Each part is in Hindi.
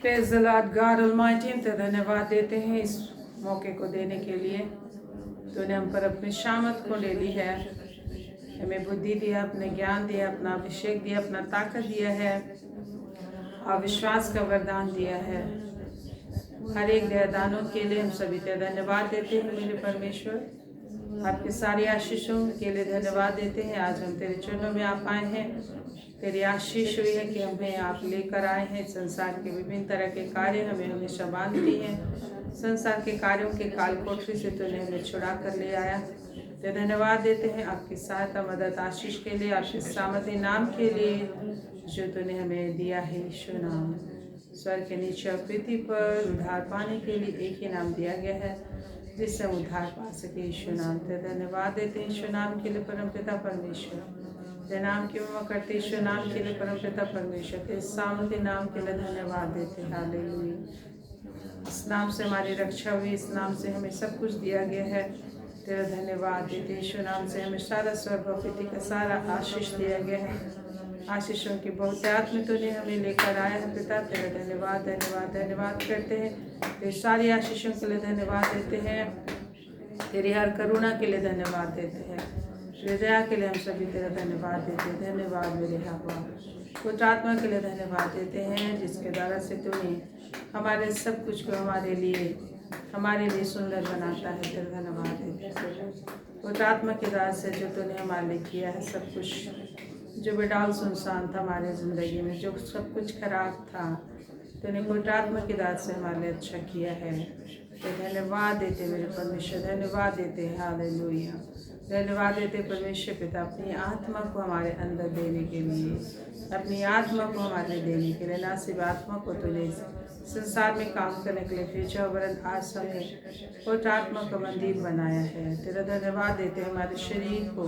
Praise the Lord God almighty. हम तेरा धन्यवाद देते हैं इस मौके को देने के लिए। तूने हम पर अपनी शामत को ले ली है, हमें बुद्धि दिया, अपने ज्ञान दिया, अपना अभिषेक दिया, अपना ताकत दिया है और विश्वास का वरदान दिया है। हर एक दयादानों के लिए हम सभी तेरा धन्यवाद देते हैं मेरे परमेश्वर। आपके सारी आशीषों के लिए धन्यवाद देते हैं। आज हम तेरे चरणों में आप आए हैं। तेरी आशीष हुई है कि हमें आप लेकर आए हैं। संसार के विभिन्न तरह के कार्य हमें हमेशा बांधती हैं। संसार के कार्यों के काल कोठरी से तूने हमें छुड़ा कर ले आया। ते धन्यवाद देते हैं आपकी सहायता, मदद, आशीष के लिए, आपके सामर्थ्य नाम के लिए जो तूने हमें दिया है। यीशु नाम। स्वर्ग के नीचे और पृथ्वी पर उद्धार पाने के लिए एक ही नाम दिया गया है जिससे हम उद्धार पा सके। यीशु नाम। ते धन्यवाद देते हैं यीशु नाम के लिए परमपिता परमेश्वर। तेरे नाम की महिमा करते ईश्वर नाम के लिए परमपिता परमेश्वर। तेरे सामर्थ्य नाम के लिए धन्यवाद देते हैं। हालेलुया। इस नाम से हमारी रक्षा हुई, इस नाम से हमें सब कुछ दिया गया है। तेरा धन्यवाद देते ईश्वर नाम से हमें सारा स्वर्ग और पृथ्वी का सारा आशीष दिया गया है। आशीषों की बहुतायत में तूने हमें लेकर आया है पिता। तेरा धन्यवाद धन्यवाद धन्यवाद करते हैं। तेरी सारी आशीषों के लिए धन्यवाद देते हैं। तेरी हर करुणा के लिए धन्यवाद देते हैं। दया के लिए हम सभी तेरा धन्यवाद देते हैं। धन्यवाद मेरे हवा कुछ आत्मा के लिए धन्यवाद देते हैं जिसके द्वारा से तूने हमारे सब कुछ को हमारे लिए सुंदर बनाता है। तेरा धन्यवाद देते हैं कुछ आत्मा के द्वारा से जो तूने हमारे लिए किया है। सब कुछ जो बेडाल सुनसान था हमारे ज़िंदगी में, जो सब कुछ खराब था, तूने कुछ आत्मा के द्वारा से हमारे लिए अच्छा किया है। तो धन्यवाद देते मेरे परमेश्वर, धन्यवाद देते हैं। हालेलुया। धन्यवाद देते परमेश्वर पिता अपनी आत्मा को हमारे अंदर देने के लिए, अपनी आत्मा को हमारे देने के लिए। ना सिर्फ आत्मा को तूने संसार में काम करने के लिए भेजा, वरन आज हमें पवित्र आत्मा का मंदिर बनाया है। तेरा धन्यवाद देते हमारे शरीर को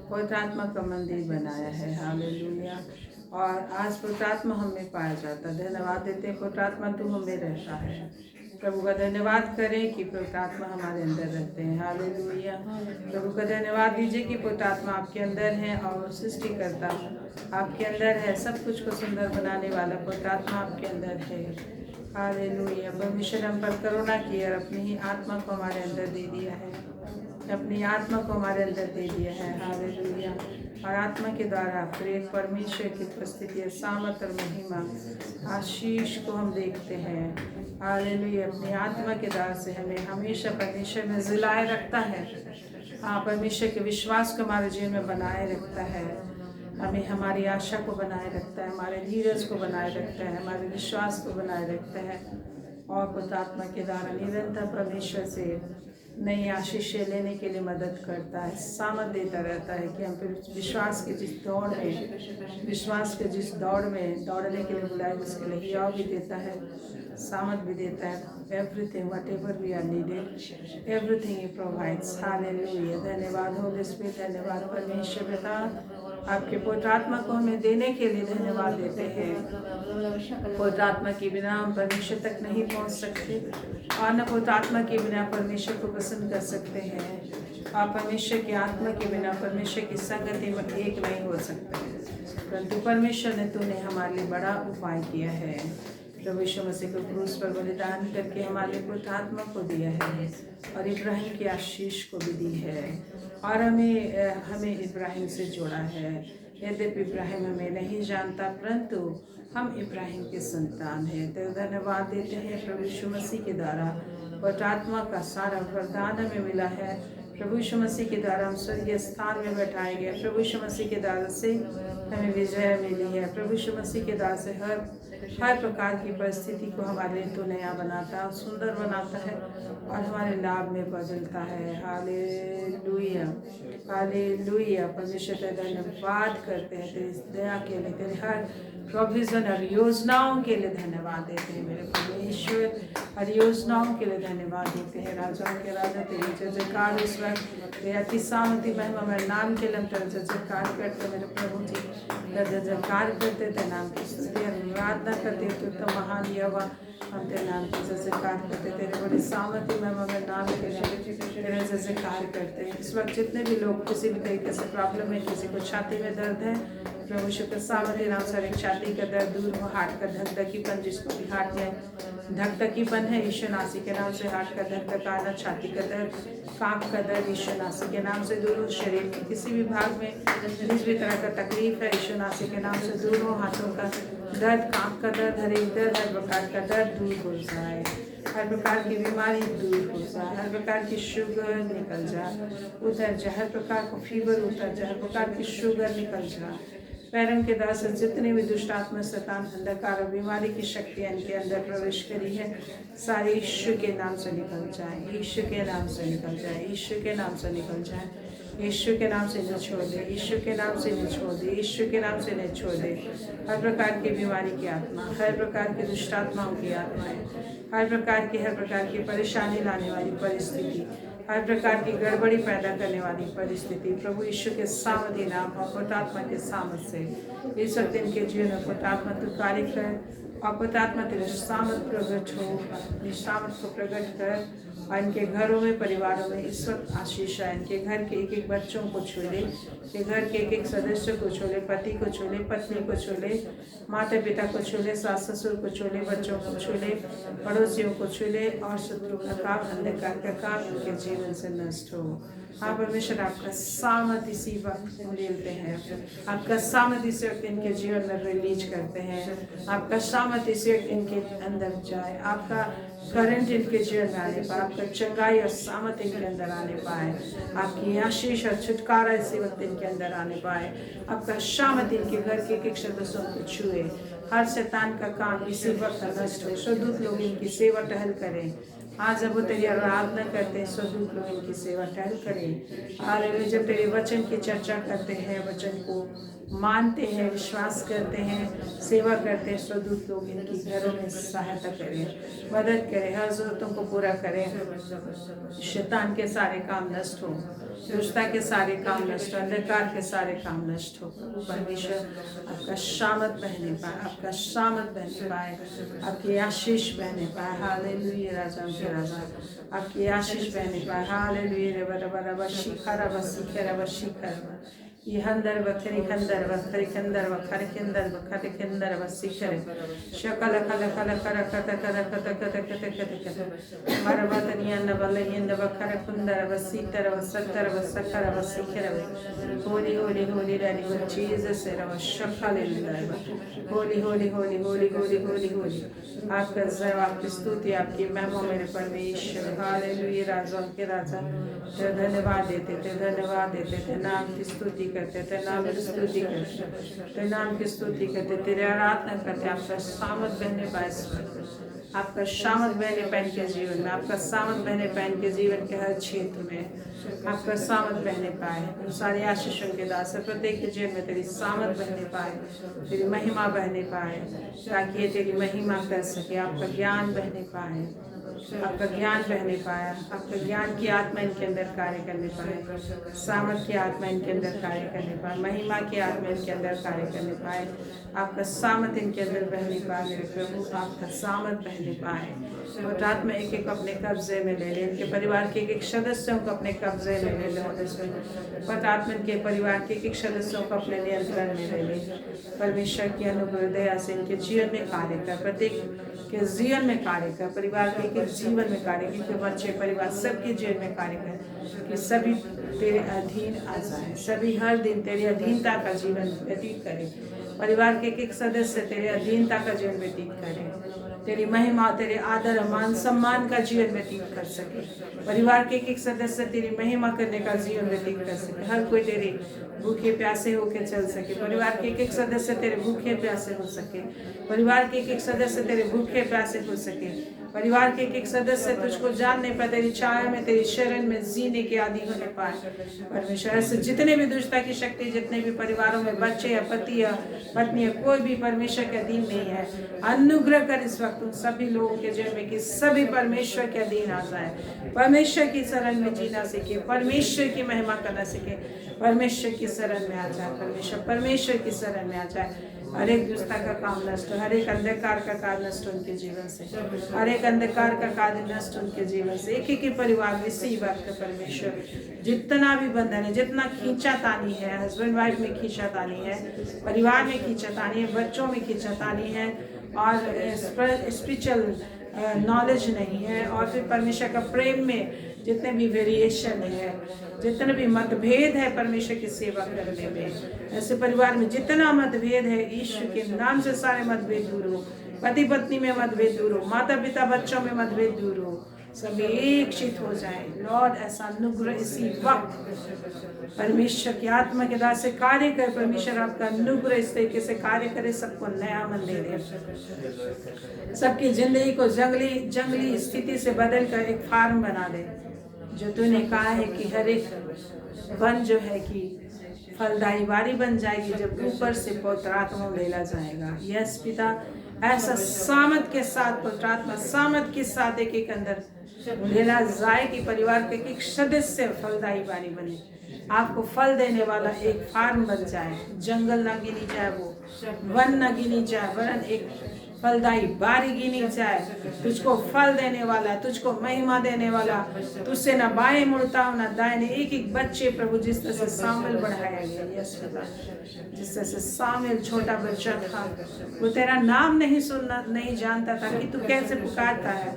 पवित्र आत्मा का मंदिर बनाया है। हालेलुया। और आज पवित्र आत्मा हम में पाया जाता है। धन्यवाद देते हैं पवित्र आत्मा तू हमें रहता है। प्रभु का धन्यवाद करें कि पवित्र आत्मा हमारे अंदर रहते हैं। हालेलुया। प्रभु का धन्यवाद दीजिए कि पवित्र आत्मा आपके अंदर है और सृष्टिकर्ता आपके अंदर है। सब कुछ को सुंदर बनाने वाला पवित्र आत्मा आपके अंदर है। हालेलुया। परमेश्वर हम पर करुणा की और अपनी ही आत्मा को हमारे अंदर दे दिया है। अपनी आत्मा को हमारे अंदर दे दिया है। हालेलुया। और आत्मा के द्वारा प्रेम परमेश्वर की उपस्थिति, सामर्थ और महिमा, आशीष को हम देखते हैं। हालेलुया। अपनी आत्मा के द्वारा से हमें हमेशा परमेश्वर में जिलाए रखता है। हाँ, परमेश्वर के विश्वास को हमारे जीवन में बनाए रखता है। हमें हमारी आशा को बनाए रखता है, हमारे धीरज को बनाए रखता है, हमारे विश्वास को बनाए रखता है। और पवित्र आत्मा के द्वारा निरंतर परमेश्वर से नई आशीषें लेने के लिए मदद करता है, सामर्थ देता रहता है कि हम फिर विश्वास के जिस दौड़ में दौड़ने के लिए बुलाए, उसके लिए हिया भी देता है, सामर्थ भी देता है। Everything whatever we are needed, everything ही प्रोवाइड्स। हालेलुया। धन्यवाद होली स्पिरिट, धन्यवाद परमेश्वर पिता आपके पवित्र आत्मा को हमें देने के लिए धन्यवाद देते हैं। पवित्र आत्मा के बिना हम परमेश्वर तक नहीं पहुंच सकते और न पवित्र आत्मा के बिना परमेश्वर को पसंद कर सकते हैं। और परमेश्वर की आत्मा के बिना परमेश्वर की संगति में एक नहीं हो सकते। परंतु परमेश्वर ने तूने हमारे लिए बड़ा उपाय किया है। प्रभु यीशु मसीह को क्रूस पर बलिदान करके हमारे लिए पवित्र आत्मा को दिया है और इब्राहिम की आशीष को भी दी है और हमें इब्राहिम से जोड़ा है। यद्यपि इब्राहिम हमें नहीं जानता, परंतु हम इब्राहिम के संतान हैं। तो धन्यवाद देते हैं प्रभु यीशु मसीह के द्वारा पवित्र आत्मा का सारा वरदान हमें मिला है। प्रभु यीशु मसीह के द्वारा हम स्वर्गीय स्थान में बैठाए गए। प्रभु यीशु मसीह के द्वारा से हमें विजय मिली है। प्रभु यीशु मसीह के द्वारा से हर प्रकार की परिस्थिति को हमारे लिए तो नया बनाता है, सुंदर बनाता है और हमारे लाभ में बदलता है। हालेलुया। हालेलुया। परमेश्वर तेरा धन्यवाद करते हैं तेरी दया के लिए, तेरे हर प्रोविजन और योजनाओं के लिए धन्यवाद देते हैं मेरे परमेश्वर। हर योजनाओं के लिए धन्यवाद देते हैं। राजाओं के राजा तेरी जय जयकार इस वक्त तेरे अति सामर्थ्य महिमा मेरे नाम के लिए हम तेरा जय जयकार करते मेरे प्रभु जी। तेरा जय जयकार करते तेरे नाम की स्तुति आराधना करते। तू तो महान यहोवा, हम तेरे नाम की जय जयकार करते। तेरे बड़े सामर्थ्य महिमा मेरे नाम के लिए तेरा जय जयकार करते हैं। इस वक्त जितने भी लोग किसी भी तरीके से प्रॉब्लम है, किसी को छाती में दर्द है, प्रभु यीशु के सामर्थ्य नाम से हर एक छाती का दर्द दूर हो, हार्ट का धकधकीपन, जिसको भी हार्ट में धकधकीपन है यीशु नासी के नाम से हार्ट का धकधकाना, छाती का दर्द, कांख का दर्द यीशु नासी के नाम से दूर हो। शरीर के किसी भी भाग में जिस भी तरह का तकलीफ है यीशु नासी के नाम से दूर हो। हाथों का दर्द, कांख का दर्द, हर एक दर्द, हर प्रकार का दर्द दूर हो जाए, हर प्रकार की बीमारी दूर हो जाए, हर प्रकार की शुगर निकल जाए, उतर जाए, हर प्रकार का फीवर उतर जाए, हर प्रकार की शुगर निकल जाए। पैरन के दास जितने भी दुष्ट आत्मा, शैतान, अंधकार और बीमारी की शक्तियाँ इनके अंदर प्रवेश करी है, सारे यीशु के नाम से निकल जाए, यीशु के नाम से निकल जाए, यीशु के नाम से निकल जाए, यीशु के नाम से इन्हें छोड़ दे, यीशु के नाम से इन्हें छोड़ दे, यीशु के नाम से इन्हें छोड़ दे। हर प्रकार की बीमारी की आत्मा, हर प्रकार की दुष्ट आत्माओं की आत्माएं, हर प्रकार की परेशानी लाने वाली परिस्थिति, हर प्रकार की गड़बड़ी पैदा करने वाली परिस्थिति, प्रभु यीशु के सामर्थ्य नाम और पवित्र आत्मा के सामर्थ से इस वक्त इनके जीवन में पवित्र आत्मा तू कार्य कर, और पवित्र आत्मा तेरे सामर्थ प्रकट हो, अपनी सामर्थ को प्रकट कर, और इनके घरों में, परिवारों में इस वक्त आशीष है। इनके घर के एक एक बच्चों को छू ले, के घर के एक एक सदस्य को छू ले, पति को छू ले, पत्नी को छू ले, माता पिता को छू ले, सास ससुर को छू ले, बच्चों को छू ले, पड़ोसियों को छू ले, और शत्रु का काम, अंधकार का काम इनके जीवन से नष्ट हो। हाँ परमेश्वर, आपका सामर्थ इसी वक्त लेते हैं, आपका सामर्थ इसी वक्त इनके जीवन में रिलीज करते हैं, आपका सामर्थ इसी वक्त इनके अंदर जाए, आपका करंट इनके जीवन में आने पाए, आपका चंगाई और सामर्थ इनके अंदर आने पाए, आपकी आशीष और छुटकारा इसी वक्त इनके अंदर आने पाए, आपका सामर्थ इनके घर के एक सदस्यों को छुए, हर शैतान का काम इसी वक्त नष्ट हो। स्वदूत लोग इनकी सेवा टहल करें, हाँ जब वो तेरी आराधना करते हैं स्वदूत लोग इनकी सेवा टहल करें। हालेलुया, जब तेरे वचन की चर्चा करते हैं, वचन को मानते हैं, विश्वास करते हैं, सेवा करते हैं, स्वदूत लोग इनकी घरों में सहायता करें, मदद करें, हर जरूरतों को पूरा करें। शैतान के सारे काम नष्ट हो, दुष्टता के सारे काम नष्ट हो, अंधकार के सारे काम नष्ट हो। परमेश्वर आपका सामर्थ बहने पाए, आपका सामर्थ बहने पाए, आपकी आशीष बहने पाए। हालेलुया राजा के राजा, आपकी आशीष बहने पाए। हालेलुया रबा रबा शिखरा बसिखरा बशिखरा ये हंदर बखरी खंदर बखरी खंदर बखरी खंदर बखरी खंदर बसिखरे शकल कल कल कर कत कर कत कत कत कत कत मरबतनिया नबल यंद बखर कुंदर बसीतर बसतर बसकर बसिखरे होली होली होली रेडी गुड जीसस रव शकल Inder Holi holy holy holy holy holy Holi आपका जय, आपकी स्तुति, आपकी महिमा मेरे परमेश्वर। हालेलुया राजा के राजा, तेरा धन्यवाद देते थे, धन्यवाद देते थे, नाम की स्तुति करते थे, नाम की स्तुति करते, तेरे नाम की स्तुति करते, तेरे आराधना करते। आपका सामर्थ बहने पाए, आपका सामर्थ बहने पाए के जीवन में, आपका सामर्थ बहने पाए के जीवन के हर क्षेत्र में, आपका सामर्थ बहने पाए। सारे आशीषों के दास प्रत्येक के जीवन में तेरी सामर्थ बहने पाए, तेरी महिमा बहने पाए, ताकि ये तेरी महिमा कर सके। आपका ज्ञान बहने पाए, आपका ज्ञान बहने पाया, आपका ज्ञान की आत्मा इनके अंदर कार्य करने पाए, सामर्थ की आत्मा इनके अंदर कार्य करने पाए, महिमा की आत्मा इनके अंदर कार्य करने पाए, आपका सामर्थ इनके अंदर बहने पाए। मेरे प्रभु आपका सामर्थ बहने पाए, और आत्मा एक एक अपने कब्जे में ले ले, इनके परिवार के एक एक सदस्यों को अपने कब्जे में ले ले, पवित्र के परिवार के एक एक सदस्यों को अपने नियंत्रण में ले ले। परमेश्वर की अनुग्रह दया से इनके जीवन में कार्य कर, प्रत्येक के जीवन में कार्य कर, परिवार के एक जीवन में कार्य कर, के बच्चे परिवार सबके जीवन में कार्य कर, कि सभी तेरे अधीन आ जाए, सभी हर दिन तेरी अधीनता का जीवन व्यतीत करें, परिवार के एक सदस्य तेरे अधीनता का जीवन व्यतीत करें, तेरी महिमा, तेरे आदर मान सम्मान का जीवन व्यतीत कर सके, परिवार के एक सदस्य तेरी महिमा करने का जीवन व्यतीत कर सके, हर कोई तेरे भूखे प्यासे होकर चल सके, परिवार के एक सदस्य तेरे भूखे प्यासे हो सके, परिवार के एक सदस्य तेरे भूखे प्यासे हो सके, परिवार के एक सदस्य तुझको जानने पर तेरी छाया में, तेरी शरण में जीने के आदि होने पाए। परमेश्वर ऐसे जितने भी दुष्टता की शक्ति, जितने भी परिवारों में बच्चे या पति या पत्नी या कोई भी परमेश्वर के अधीन नहीं है, अनुग्रह कर इस वक्त उन सभी लोगों के जीवन में कि सभी परमेश्वर के अधीन आ जाए, परमेश्वर की शरण में जीना सीखे, परमेश्वर की महिमा करना सीखे, परमेश्वर की शरण में आ जाए, परमेश्वर की शरण में आ जाए। हर एक दुष्टता का काम नष्ट हो, हर एक अंधकार का कार्य नष्ट हो उनके जीवन से, हर एक अंधकार का कार्य नष्ट हो उनके जीवन से। एक एक परिवार में इसी बात का परमेश्वर जितना भी बंधन है, जितना खींचातानी है, हस्बैंड वाइफ में खींचातानी है, परिवार में खींचातानी है, बच्चों में खींचातानी है, और स्पिरिचुअल नॉलेज नहीं है, और फिर परमेश्वर का प्रेम में जितने भी वेरिएशन है, जितने भी मतभेद है परमेश्वर की सेवा करने में, ऐसे परिवार में जितना मतभेद है, यीशु के नाम से सारे मतभेद दूर हो, पति पत्नी में मतभेद दूर हो, माता पिता बच्चों में मतभेद दूर हो, सभी एक चित हो जाए। लॉर्ड ऐसा अनुग्रह इसी वक्त परमेश्वर की आत्मा के द्वारा से कार्य करे, परमेश्वर आपका अनुग्रह इस तरीके से कार्य करे, सबको नया मन दे दे, सबकी जिंदगी को जंगली स्थिति से बदल कर एक फार्म बना दे। जो तूने कहा है कि हर एक वन जो है कि फलदायी बारी बन जाएगी जब ऊपर से पवित्र आत्मा ढेला जाएगा। यस पिता, ऐसा सामत के साथ पवित्र आत्मा सामत के साथ एक एक अंदर ढेला जाए कि परिवार के एक सदस्य फलदायी बारी बने, आपको फल देने वाला एक फार्म बन जाए, जंगल ना गिनी जाए, वो वन ना गिनी जाए, वरन एक फलदायी बारी गिनी जाए, तुझको फल देने वाला, तुझको महिमा देने वाला, तुझसे ना बाएं मुड़ता हो ना दाएं। एक एक बच्चे प्रभु जिस तरह से शामिल बढ़ाया गया, यस पिता, जिस तरह से शामिल छोटा बच्चा था, वो तेरा नाम नहीं जानता था कि तू कैसे पुकारता है,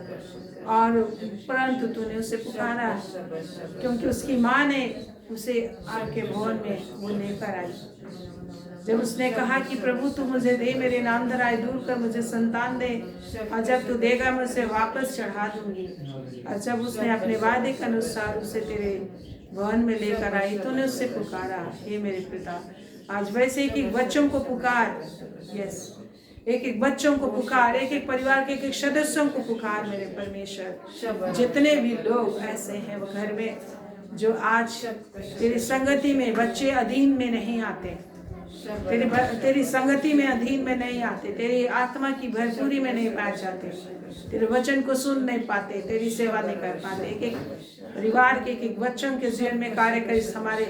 और परंतु तूने उसे पुकारा क्योंकि उसकी माँ ने उसे आपके भवन में वो लेकर आई। जब उसने कहा कि प्रभु तू मुझे दे, मेरे नाम धराए दूर कर, मुझे संतान दे, और जब तू देगा मैं उसे वापस चढ़ा दूंगी। और जब उसने अपने वादे के अनुसार उसे तेरे भवन में लेकर आई, तूने उससे पुकारा, हे मेरे पिता। आज वैसे एक एक बच्चों को पुकार, यस, एक एक बच्चों को पुकार, एक एक परिवार के एक एक सदस्यों को पुकार मेरे परमेश्वर। जितने भी लोग ऐसे हैं वो घर में जो आज तेरी संगति में, बच्चे अधीन में नहीं आते, तेरी संगति में अधीन में नहीं आते, तेरी आत्मा की भरपूरी में नहीं पाए जाते, तेरे वचन को सुन नहीं पाते, तेरी सेवा नहीं कर पाते। एक एक परिवार के एक एक बच्चों के जीवन में कार्य कर, हमारे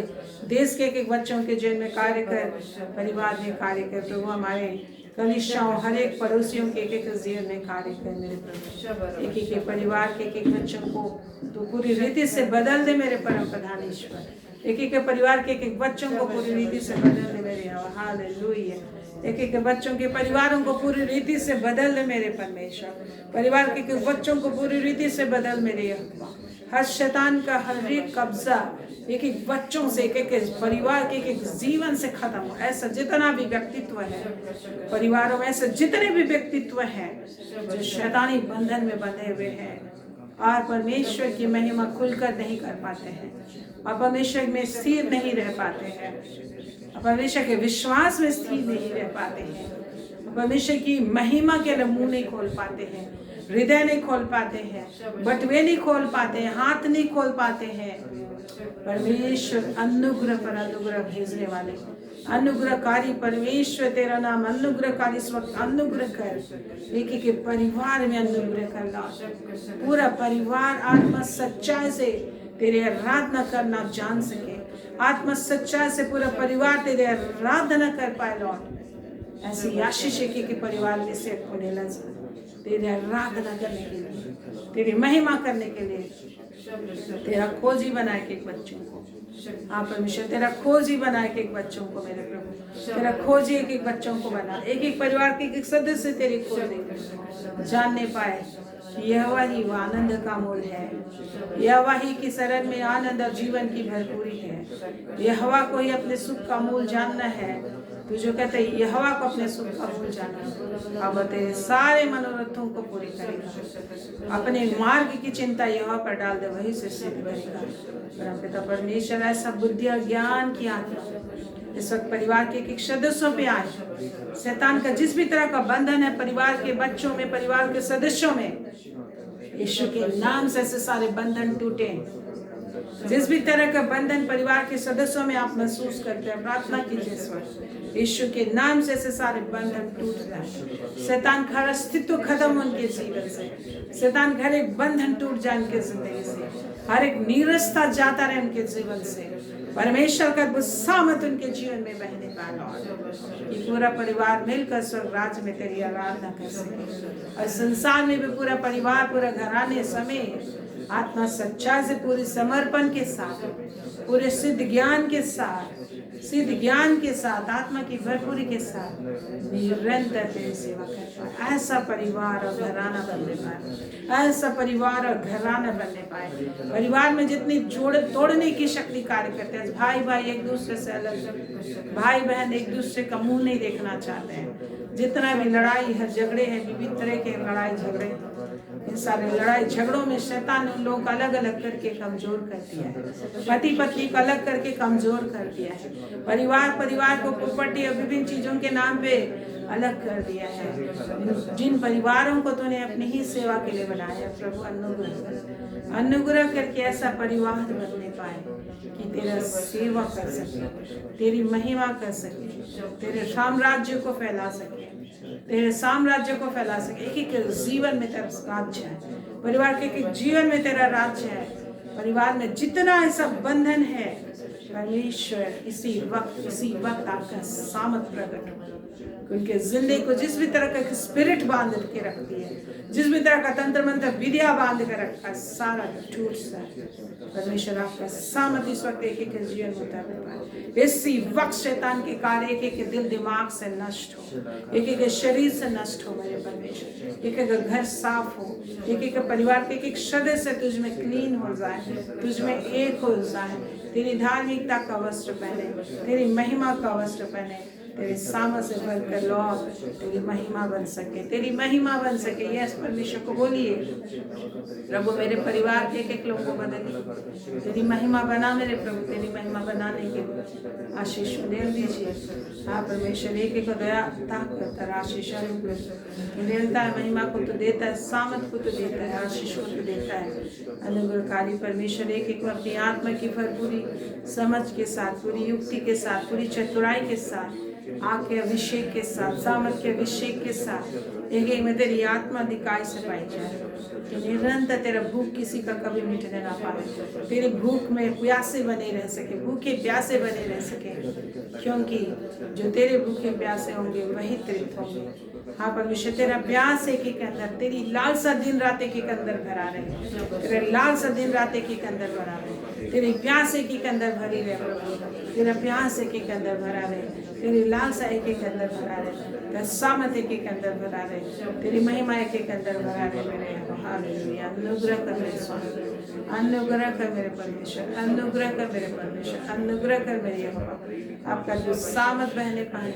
देश के एक एक बच्चों के जीवन में कार्य कर, परिवार में कार्य कर प्रभु, हमारे कलिसियाओं हर एक पड़ोसियों के एक एक जीवन में कार्य कर मेरे प्रभु। एक एक परिवार के एक एक बच्चों को तो पूरी रीति से बदल दे मेरे परम प्रधान ईश्वर। एक एक परिवार के एक एक बच्चों को पूरी रीति से बदल दे मेरे हालेलुया। एक एक बच्चों के परिवारों को पूरी रीति से बदल दे मेरे परमेश्वर। परिवार के एक बच्चों को पूरी रीति से बदल मेरे यहोवा। हर शैतान का हर एक कब्जा एक एक बच्चों से, एक एक परिवार के एक एक जीवन से खत्म हो। ऐसा जितना भी व्यक्तित्व है परिवारों में, ऐसे जितने भी व्यक्तित्व हैं जो शैतानी बंधन में बंधे हुए हैं और परमेश्वर की महिमा खुलकर नहीं कर पाते हैं, और परमेश्वर में स्थिर नहीं रह पाते हैं, और परमेश्वर के विश्वास में स्थिर नहीं रह पाते हैं, परमेश्वर की महिमा के लिए मुंह नहीं खोल पाते हैं, हृदय नहीं खोल पाते हैं, बटुए नहीं खोल पाते हैं, हाथ नहीं खोल पाते हैं। परमेश्वर अनुग्रह पर अनुग्रह भेजने वाले अनुग्रहकारी परमेश्वर, तेरा नाम अनुग्रहकारी, इस वक्त अनुग्रह कर। एक एक परिवार में अनुग्रह कर ला, पूरा परिवार आत्मा सच्चाई से तेरे आराधना करना जान सके, आत्मा सच्चाई से पूरा परिवार तेरे आराधना कर पाए लॉर्ड। ऐसी आशीष के परिवार में से खुलेला तेरे आराधना करने के लिए, तेरी महिमा करने के लिए, तेरा खोजी बनाए के एक बच्चों को, हाँ परमेश्वर तेरा खोजी बनाए के एक बच्चों को मेरे प्रभु, तेरा खोजी एक एक बच्चों को बना, एक एक परिवार के एक एक सदस्य तेरी खोज जानने पाए। यहोवा ही वो आनंद का मूल है, यहोवा ही की शरण में आनंद और जीवन की भरपूरी है। यहोवा को ही अपने सुख का मूल जानना है। तू जो कहते है यहोवा को अपने सुख का मूल जानना, अब तेरे सारे मनोरथों को पूरी करेगा। अपने मार्ग की चिंता यहोवा पर डाल दे, वही से सिद्ध करेगा। परमपिता परमेश्वर ऐसा बुद्धि और ज्ञान की आत्मा इस वक्त परिवार के एक सदस्यों पे आए। शैतान का जिस भी तरह का बंधन है परिवार के बच्चों में, परिवार के सदस्यों में, यीशु के नाम से ऐसे सारे बंधन टूटे। जिस भी तरह का बंधन परिवार के सदस्यों में आप महसूस करते हैं, प्रार्थना कीजिए इस वक्त यीशु के नाम से ऐसे सारे बंधन टूट जाए। शैतान का अस्तित्व खत्म उनके जीवन से, शैतान का हर एक बंधन टूट जाए उनके जिंदगी से, हर एक नीरसता जाता रहे उनके जीवन से। परमेश्वर का अद्भुत सामत उनके जीवन में बहने पाए कि पूरा परिवार मिलकर स्वर्ग राज्य में तेरी आराधना कर सके और संसार में भी पूरा परिवार पूरा घराने समेत आत्मा सच्चा से पूरी समर्पण के साथ पूरे सिद्ध ज्ञान के साथ आत्मा की भरपूरी के साथ निरंतर तेरी सेवा कर पाए। ऐसा परिवार और घराना बनने पाए, ऐसा परिवार और घराना बनने पाए। परिवार में जितनी तोड़ने की शक्ति कार्य करते हैं, भाई भाई एक दूसरे से अलग, भाई बहन एक दूसरे का मुंह नहीं देखना चाहते हैं। जितना भी लड़ाई है झगड़े हैं, विभिन्न तरह के लड़ाई झगड़े, इन सारे लड़ाई झगड़ों में शैतान उन लोगों को अलग अलग करके कमजोर कर दिया है। पति पत्नी को अलग करके कमजोर कर दिया है। परिवार को प्रॉपर्टी और विभिन्न चीजों के नाम पे अलग कर दिया है। जिन परिवारों को तूने अपनी ही सेवा के लिए बनाया, प्रभु अनुग्रह करके ऐसा परिवार बनने पाए कि तेरा सेवा कर सके, तेरी महिमा कर सके, तेरे साम्राज्य को फैला सके, तेरे साम्राज्य को फैला सके। एक एक जीवन में तेरा राज्य है, परिवार के एक जीवन में तेरा राज्य है। परिवार में जितना ऐसा बंधन है, परमेश्वर इसी वक्त आपका सामर्थ प्रकट हो। उनके जिंदगी को जिस भी तरह का स्पिरिट बांध के रखती है, जिस भी तरह का तंत्र मंत्र विद्या बांध कर रखा है, सारा टूट सा परमेश्वर आपका सामर्थ इस वक्त एक एक जीवन में उतार पाए। इसी वक्त शैतान के कार्य एक एक दिल दिमाग से नष्ट हो, एक एक शरीर से नष्ट हो मेरे परमेश्वर। एक एक घर साफ हो, एक एक परिवार के एक सदस्य तुझ में क्लीन हो जाए, तुझ में एक हो जाए। तेरी धार्मिकता का वस्त्र पहने, तेरी महिमा का वस्त्र पहने, तेरे सामर्थ से भरकर लौट तेरी महिमा बन सके, तेरी महिमा बन सके। यस परमेश्वर को बोलिए, प्रभु मेरे परिवार के एक लोग को बदलिए, तेरी महिमा बना मेरे प्रभु, तेरी महिमा बनाने के लिए आशीष दे दीजिए। हाँ परमेश्वर एक एक दया ताकत आशीष देता है, महिमा को तो देता है, सामर्थ को तो देता है, आशीष को तो देता है। अनुग्रहकारी परमेश्वर एक एक अपनी आत्मा की भरपूरी समझ के साथ, पूरी युक्ति के साथ, पूरी चतुराई के साथ, आग के अभिषेक के साथ, सामर्थ के अभिषेक के साथ एक एक में तेरी आत्मा दिखाई से पाई जाए कि निरंतर तेरा भूख किसी का कभी मिटने ना पाए, तेरी भूख में प्यासे बने रह सके, भूखे प्यासे बने रह सके, क्योंकि जो तेरे भूखे प्यासे होंगे वही तृप्त होंगे। हाँ परमेश्वर तेरा प्यास एक एक अंदर, तेरी लालसा दिन रात एक एक अंदर भरा रहे, तेरे लालसा दिन रात एक एक अंदर भरा रहे, तेरी प्यास एक एक अंदर भरी रहे प्रभु, तेरा प्यास एक एक अंदर भरा रहे, तेरी लालसा एक एक अंदर भरा रहे, तेरा सामर्थ एक एक अंदर भरा रहे, तेरी महिमा एक एक अंदर भरा रहे मेरे। हालेलुया। अनुग्रह कर मेरे स्वामी, अनुग्रह कर मेरे परमेश्वर, अनुग्रह कर मेरे परमेश्वर, अनुग्रह कर मेरे यहोवा। आपका जो सामर्थ बहने पाए,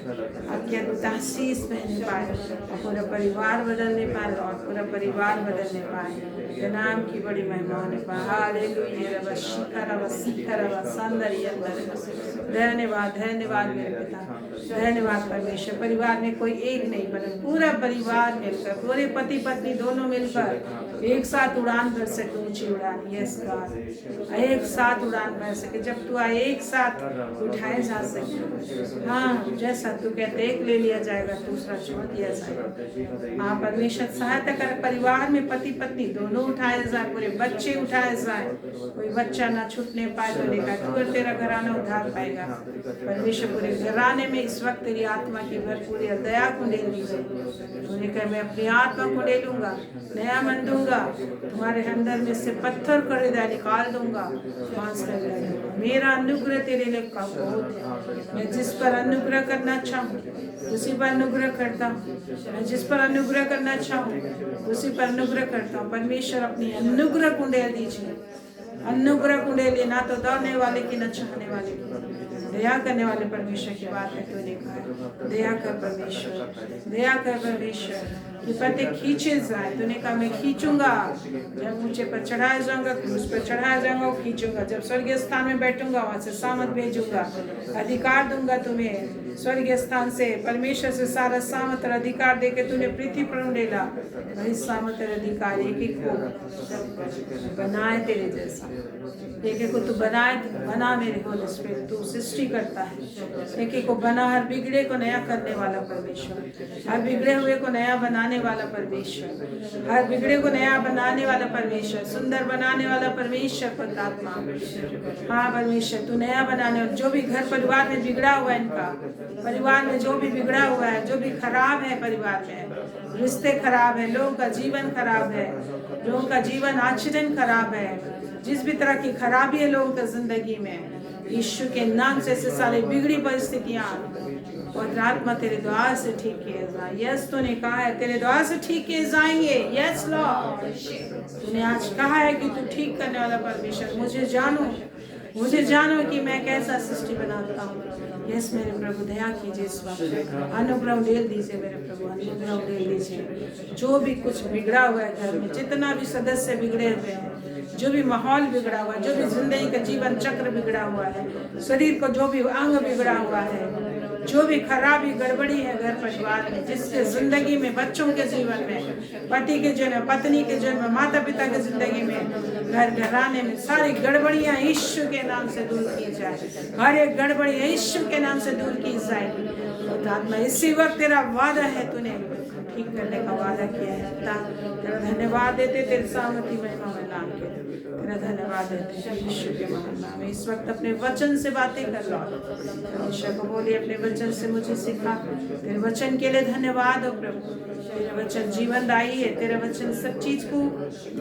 आपकी अद्भुत आशीष बहने पाए, और पूरा परिवार बदलने पाए, और पूरा परिवार बदलने पाए, तेरे नाम की बड़ी महिमा होने पाए। हालेलुया। रब शिखर रब शिखर रब सौंदर्य अंदर। धन्यवाद धन्यवाद मेरे पिता, धन्यवाद परमेश्वर। परिवार में कोई एक नहीं बने, पूरा परिवार मिलकर, पूरे पति पत्नी दोनों मिलकर एक साथ उड़ान भर सके, ऊंची उड़ान। यस गॉड, एक साथ उड़ान भर सके, जब तू आए एक साथ उठाए जा सके। हाँ जैसा तू कहते एक ले लिया जाएगा, दूसरा छोड़ दिया जाएगा। हाँ परमेश्वर सहायता कर, परिवार में पति पत्नी दोनों उठाए जाए, पूरे बच्चे उठाए जाए, कोई बच्चा ना छूटने पाए। तो देखा तू और तेरा घराना उधार पाएगा परमेश्वर। पूरे घराने में इस वक्त तेरी आत्मा की भरपूरी दया को ले लीजिए। तूने कहा मैं अपनी आत्मा को ले लूंगा, नया मन दूंगा, तुम्हारे अंदर में से पत्थर कर निकाल दूंगा, मांस कर दूंगा। मेरा अनुग्रह तेरे लिए का बहुत है। मैं जिस पर अनुग्रह करना चाहूँ उसी पर अनुग्रह करता हूँ, मैं जिस पर अनुग्रह करना चाहूँ उसी पर अनुग्रह करता हूँ। परमेश्वर अपनी अनुग्रह कुंडेल दीजिए, अनुग्रह कुंडेल, ना तो दौड़ने वाले की न चाहने वाले की, दया करने वाले परमेश्वर की बात है। तूने कहा दया कर परमेश्वर, दया कर परमेश्वर, कि पत्ते खींचे जाए। तूने कहा मैं खींचूंगा, जब ऊंचे पर चढ़ाया जाऊंगा, क्रूस पर चढ़ाया जाऊंगा, वो खींचूंगा। जब स्वर्गीय स्थान में बैठूंगा वहां से सामर्थ भेजूंगा, अधिकार दूंगा तुम्हें। स्वर्गीय स्थान से परमेश्वर से सारा सामर्थ और अधिकार देके तूने पृथ्वी पर उंडेला, वही सामर्थ और अधिकार एक एक को बनाए तेरे जैसा, एक एक को तू बनाए, बना मेरे होली स्पिरिट। तू सृष्टि करता है, एक एक को बना, हर बिगड़े को नया करने वाला परमेश्वर, हर बिगड़े हुए को नया बनाने बनाने वाला परमेश्वर, हर बिगड़े को नया बनाने वाला परमेश्वर, सुंदर बनाने वाला परमेश्वर, पवित्र आत्मा। हाँ परमेश्वर, तू नया बनाने वाला, जो भी घर परिवार में बिगड़ा हुआ है, इनका परिवार में जो भी बिगड़ा हुआ है, जो भी खराब है परिवार में, रिश्ते खराब है, लोगों का जीवन खराब है, लोगों का जीवन आचरण खराब है, जिस भी तरह की खराबी है लोगों का जिंदगी में, यीशु के नाम से सारी बिगड़ी परिस्थितियां और आत्मा तेरे द्वार से ठीक किए जाए। यस, तूने कहा है तेरे द्वार से ठीक किए जाएंगे। यस लॉर्ड, तूने आज कहा है कि तू ठीक करने वाला परमेश्वर। मुझे जानो कि मैं कैसा सृष्टि बनाता हूँ। यस मेरे प्रभु, दया कीजिए इस वक्त, अनुग्रह डेल दीजिए मेरे प्रभु, अनुग्रह डेल दीजिए। जो भी कुछ बिगड़ा हुआ है घर में, जितना भी सदस्य बिगड़े हुए हैं, जो भी माहौल बिगड़ा हुआ है, जो भी जिंदगी का जीवन चक्र बिगड़ा हुआ है, शरीर को जो भी अंग बिगड़ा हुआ है, जो भी खराबी गड़बड़ी है घर परिवार में, जिसके जिंदगी में, बच्चों के जीवन में, पति के जन्म, पत्नी के जन्म, माता पिता के जिंदगी में, घर घराने में सारी गड़बड़ियां यीशु के नाम से दूर की जाए। हर एक गड़बड़ी यीशु के नाम से दूर की जाएगी। आत्मा, इसी वक्त तेरा वादा है, तूने ठीक करने का वादा किया है। तेरा धन्यवाद देते, तेरे सामर्थी महिमा में नाम के तेरा धन्यवाद देते हैं यीशु के महान नाम में। इस वक्त अपने वचन से बातें कर लो, परमेश्वर को बोलिए अपने वचन से मुझे सिखा। तेरे वचन के लिए धन्यवाद हो प्रभु, तेरा वचन जीवनदायी है। तेरा वचन सब चीज को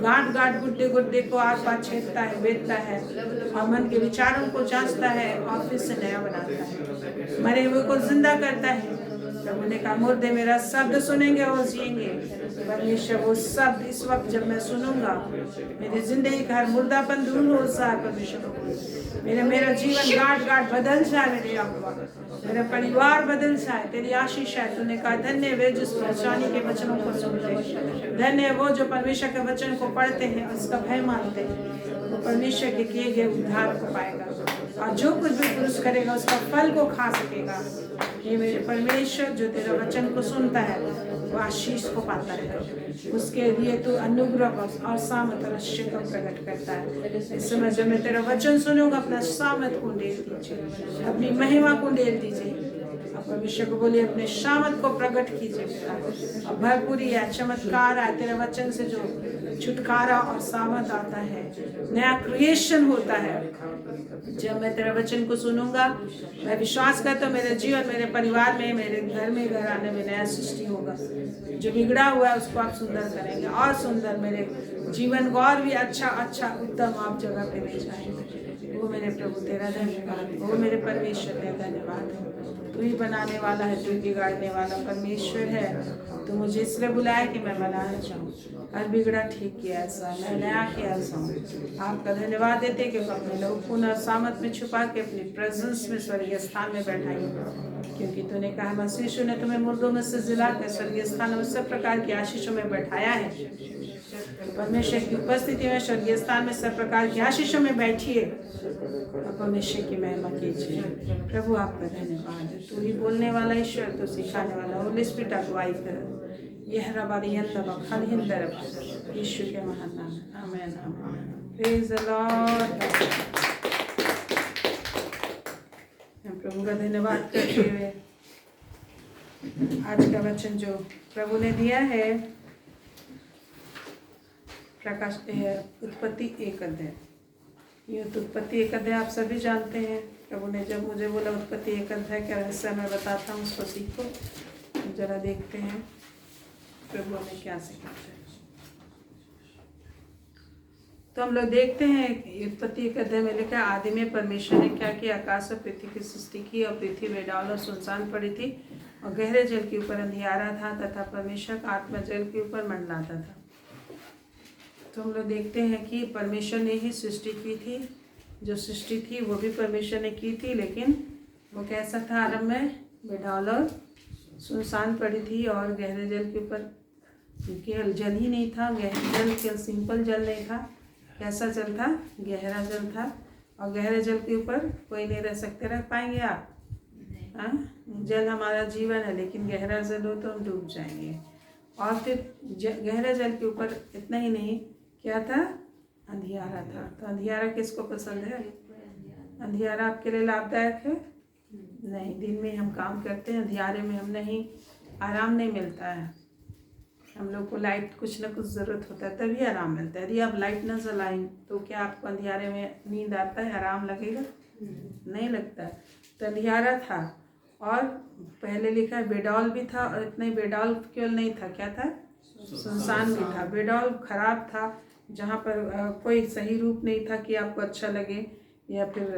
गांठ गांठ, गुड्डे गुड्डे को आस पास छेदता है, बेचता है, और मन के विचारों को जांचता है और फिर से नया बनाता है, मरे हुए को जिंदा करता है। प्रभु ने कहा मुर्दे मेरा शब्द सुनेंगे और जिएंगे। परमेश्वर, वो शब्द इस वक्त जब मैं सुनूंगा, मेरी जिंदगी का हर मुर्दापन दूर हो जाए। परमेश्वर, मेरा जीवन गांठ गांठ बदल जाए, मेरा परिवार बदल जाए। तेरी आशीष है। तूने कहा धन्य वे जिस परेशानी के वचनों को सुनते हैं, धन्य वो जो परमेश्वर के वचन को पढ़ते हैं, उसका भय मानते हैं, वो परमेश्वर के किए गए उद्धार को पाएगा, और जो कुछ भी पुरुष करेगा उसका फल को खा सकेगा। ये मेरे परमेश्वर, जो तेरा वचन को सुनता है वो आशीष को पाता है, उसके लिए तू अनुग्रह और सामर्थ और आशीष को प्रकट करता है। इस समय जब मैं तेरा वचन सुनूंगा, अपना सामर्थ को डेल दीजिए, अपनी महिमा को डेल दीजिए। परमेश्वर को बोलिए अपने सामर्थ को प्रकट कीजिए, और भरपूरी है, चमत्कार है। तेरे वचन से जो छुटकारा और सामर्थ आता है, नया क्रिएशन होता है। जब मैं तेरे वचन को सुनूंगा, मैं विश्वास करता हूँ मेरे जीवन, मेरे परिवार में, मेरे घर में, घर आने में नया सृष्टि होगा। जो बिगड़ा हुआ है उसको आप सुंदर करेंगे, और सुंदर मेरे जीवन को और भी अच्छा अच्छा उत्तम आप जगह पे ले जाएंगे। वो मेरे प्रभु तेरा धन्यवाद, वो मेरे परमेश्वर तेरा धन्यवाद। तू ही बनाने वाला है, तू ही बिगाड़ने वाला परमेश्वर है। तो मुझे इसलिए बुलाया कि मैं बनाना चाहूँ, हर बिगड़ा ठीक किया ऐसा, मैं नया किया ऐसा हूँ। आपका धन्यवाद देते कि अपने लोग पुनः सामत में छुपा के अपनी प्रेजेंस में स्वर्गीय स्थान में बैठाइए, क्योंकि तूने कहा मसीह ने तुम्हें मुर्दों में से जिला कर स्वर्गीय स्थान में सब प्रकार की आशीषों में बैठाया है। परमेश्वर की उपस्थिति में स्वर्गीय स्थान में सब प्रकार की आशीषों में बैठिए और परमेश्वर की महिमा कीजिए। प्रभु आपका धन्यवाद है, तू ही बोलने वाला ईश्वर, तू सिखाने वाला, होली स्पिरिट अगुवाई कर। यह यीशु के महान नाम में, आमीन आमीन। Praise the Lord. हम प्रभु का धन्यवाद करते हुए आज का वचन जो प्रभु ने दिया है, प्रकाश उत्पत्ति 1 अध्याय। ये तो उत्पत्ति 1 अध्याय आप सभी जानते हैं। प्रभु ने जब मुझे बोला उत्पत्ति 1 अध्याय क्या रहस्य मैं बताता हूँ, उसको सीखो। जरा देखते हैं प्रभु हमें क्या सिखाते हैं। तो हम लोग देखते हैं उत्पत्ति 1 अध्याय में लिखा, आदि में परमेश्वर ने क्या किया, आकाश और पृथ्वी की सृष्टि की, और पृथ्वी बेडौल और सुनसान पड़ी थी, और गहरे जल के ऊपर अंधियारा था, तथा परमेश्वर का आत्मा जल के ऊपर मंडलाता था। तो हम लोग देखते हैं कि परमेश्वर ने ही सृष्टि की थी, जो सृष्टि थी वो भी परमेश्वर ने की थी, लेकिन वो कैसा था, आरंभ में बेडौल और सुनसान पड़ी थी, और गहरे जल के ऊपर केवल जल ही नहीं था, गहरे जल केवल सिंपल जल नहीं था। कैसा जल था, गहरा जल था, और गहरे जल के ऊपर कोई नहीं रह सकते। रह पाएंगे आप? हाँ, जल हमारा जीवन है, लेकिन गहरा जल हो तो हम डूब जाएंगे। और फिर गहरे जल के ऊपर इतना ही नहीं, क्या था, अंधियारा था। तो अंधियारा किसको पसंद है? अंधियारा आपके लिए लाभदायक है? नहीं, दिन में हम काम करते हैं, अंधियारे में हम नहीं, आराम नहीं मिलता है, हम लोग को लाइट कुछ ना कुछ ज़रूरत होता है तभी आराम मिलता है। यदि आप लाइट ना जलाएं तो क्या आपको अंधियारे में नींद आता है, आराम लगेगा? नहीं लगता। तो अंधियारा था और पहले लिखा है बेडौल भी था, और इतना ही बेडौल केवल नहीं था, क्या था? सुनसान भी था। बेडौल खराब था, जहाँ पर कोई सही रूप नहीं था कि आपको अच्छा लगे या फिर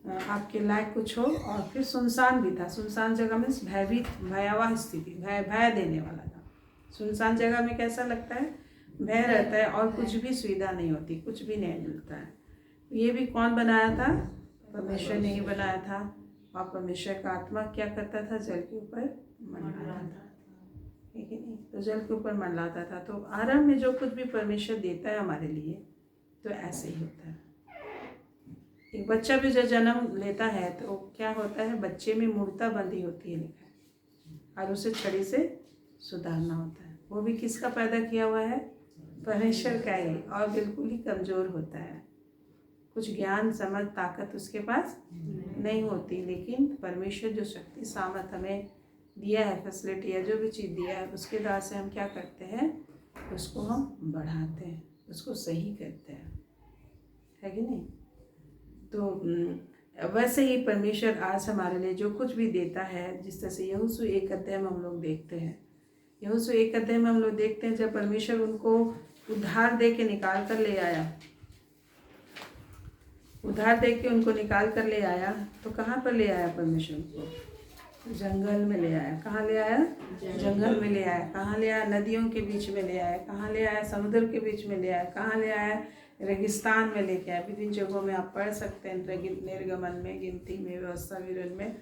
आपके लायक कुछ हो, और फिर सुनसान भी था। सुनसान जगह में भयभीत, भयावह स्थिति, भय देने वाला था। सुनसान जगह में कैसा लगता है? भय रहता है और कुछ भी सुविधा नहीं होती, कुछ भी नहीं मिलता है। ये भी कौन बनाया था? परमेश्वर ने ही बनाया था। और परमेश्वर का आत्मा क्या करता था? जल के ऊपर मंडराता था, ठीक है नहीं? तो जल के ऊपर मंडराता था। तो आरंभ में जो कुछ भी परमेश्वर देता है हमारे लिए, तो ऐसे ही होता है। एक बच्चा भी जो जन्म लेता है तो क्या होता है? बच्चे में मूर्ता बंदी होती है, लिखा है, और उसे छड़ी से सुधारना होता है। वो भी किसका पैदा किया हुआ है? परमेश्वर का ही, और बिल्कुल ही कमज़ोर होता है। कुछ ज्ञान, समझ, ताकत उसके पास नहीं होती, लेकिन परमेश्वर जो शक्ति सामर्थ हमें दिया है, फैसिलिटी है, जो भी चीज़ दिया है, उसके द्वारा से हम क्या करते हैं? उसको हम बढ़ाते हैं, उसको सही करते हैं, है कि नहीं? तो वैसे ही परमेश्वर आज हमारे लिए जो कुछ भी देता है, जिस तरह से यहोशू 1 अध्याय में हम लोग देखते हैं, यहोशू 1 अध्याय में हम लोग देखते हैं जब परमेश्वर उनको उद्धार दे के निकाल कर ले आया, उद्धार दे के उनको निकाल कर ले आया, तो कहाँ पर ले आया परमेश्वर को? जंगल में ले आया। कहाँ ले आया? जंगल में ले आया। कहाँ ले आया? नदियों के बीच में ले आया। कहाँ ले आया? समुद्र के बीच में ले आया। कहाँ ले आया? रेगिस्तान में लेके आया। विभिन्न जगहों में आप पढ़ सकते हैं, निर्गमन में, गिनती में, व्यवस्था विवरण में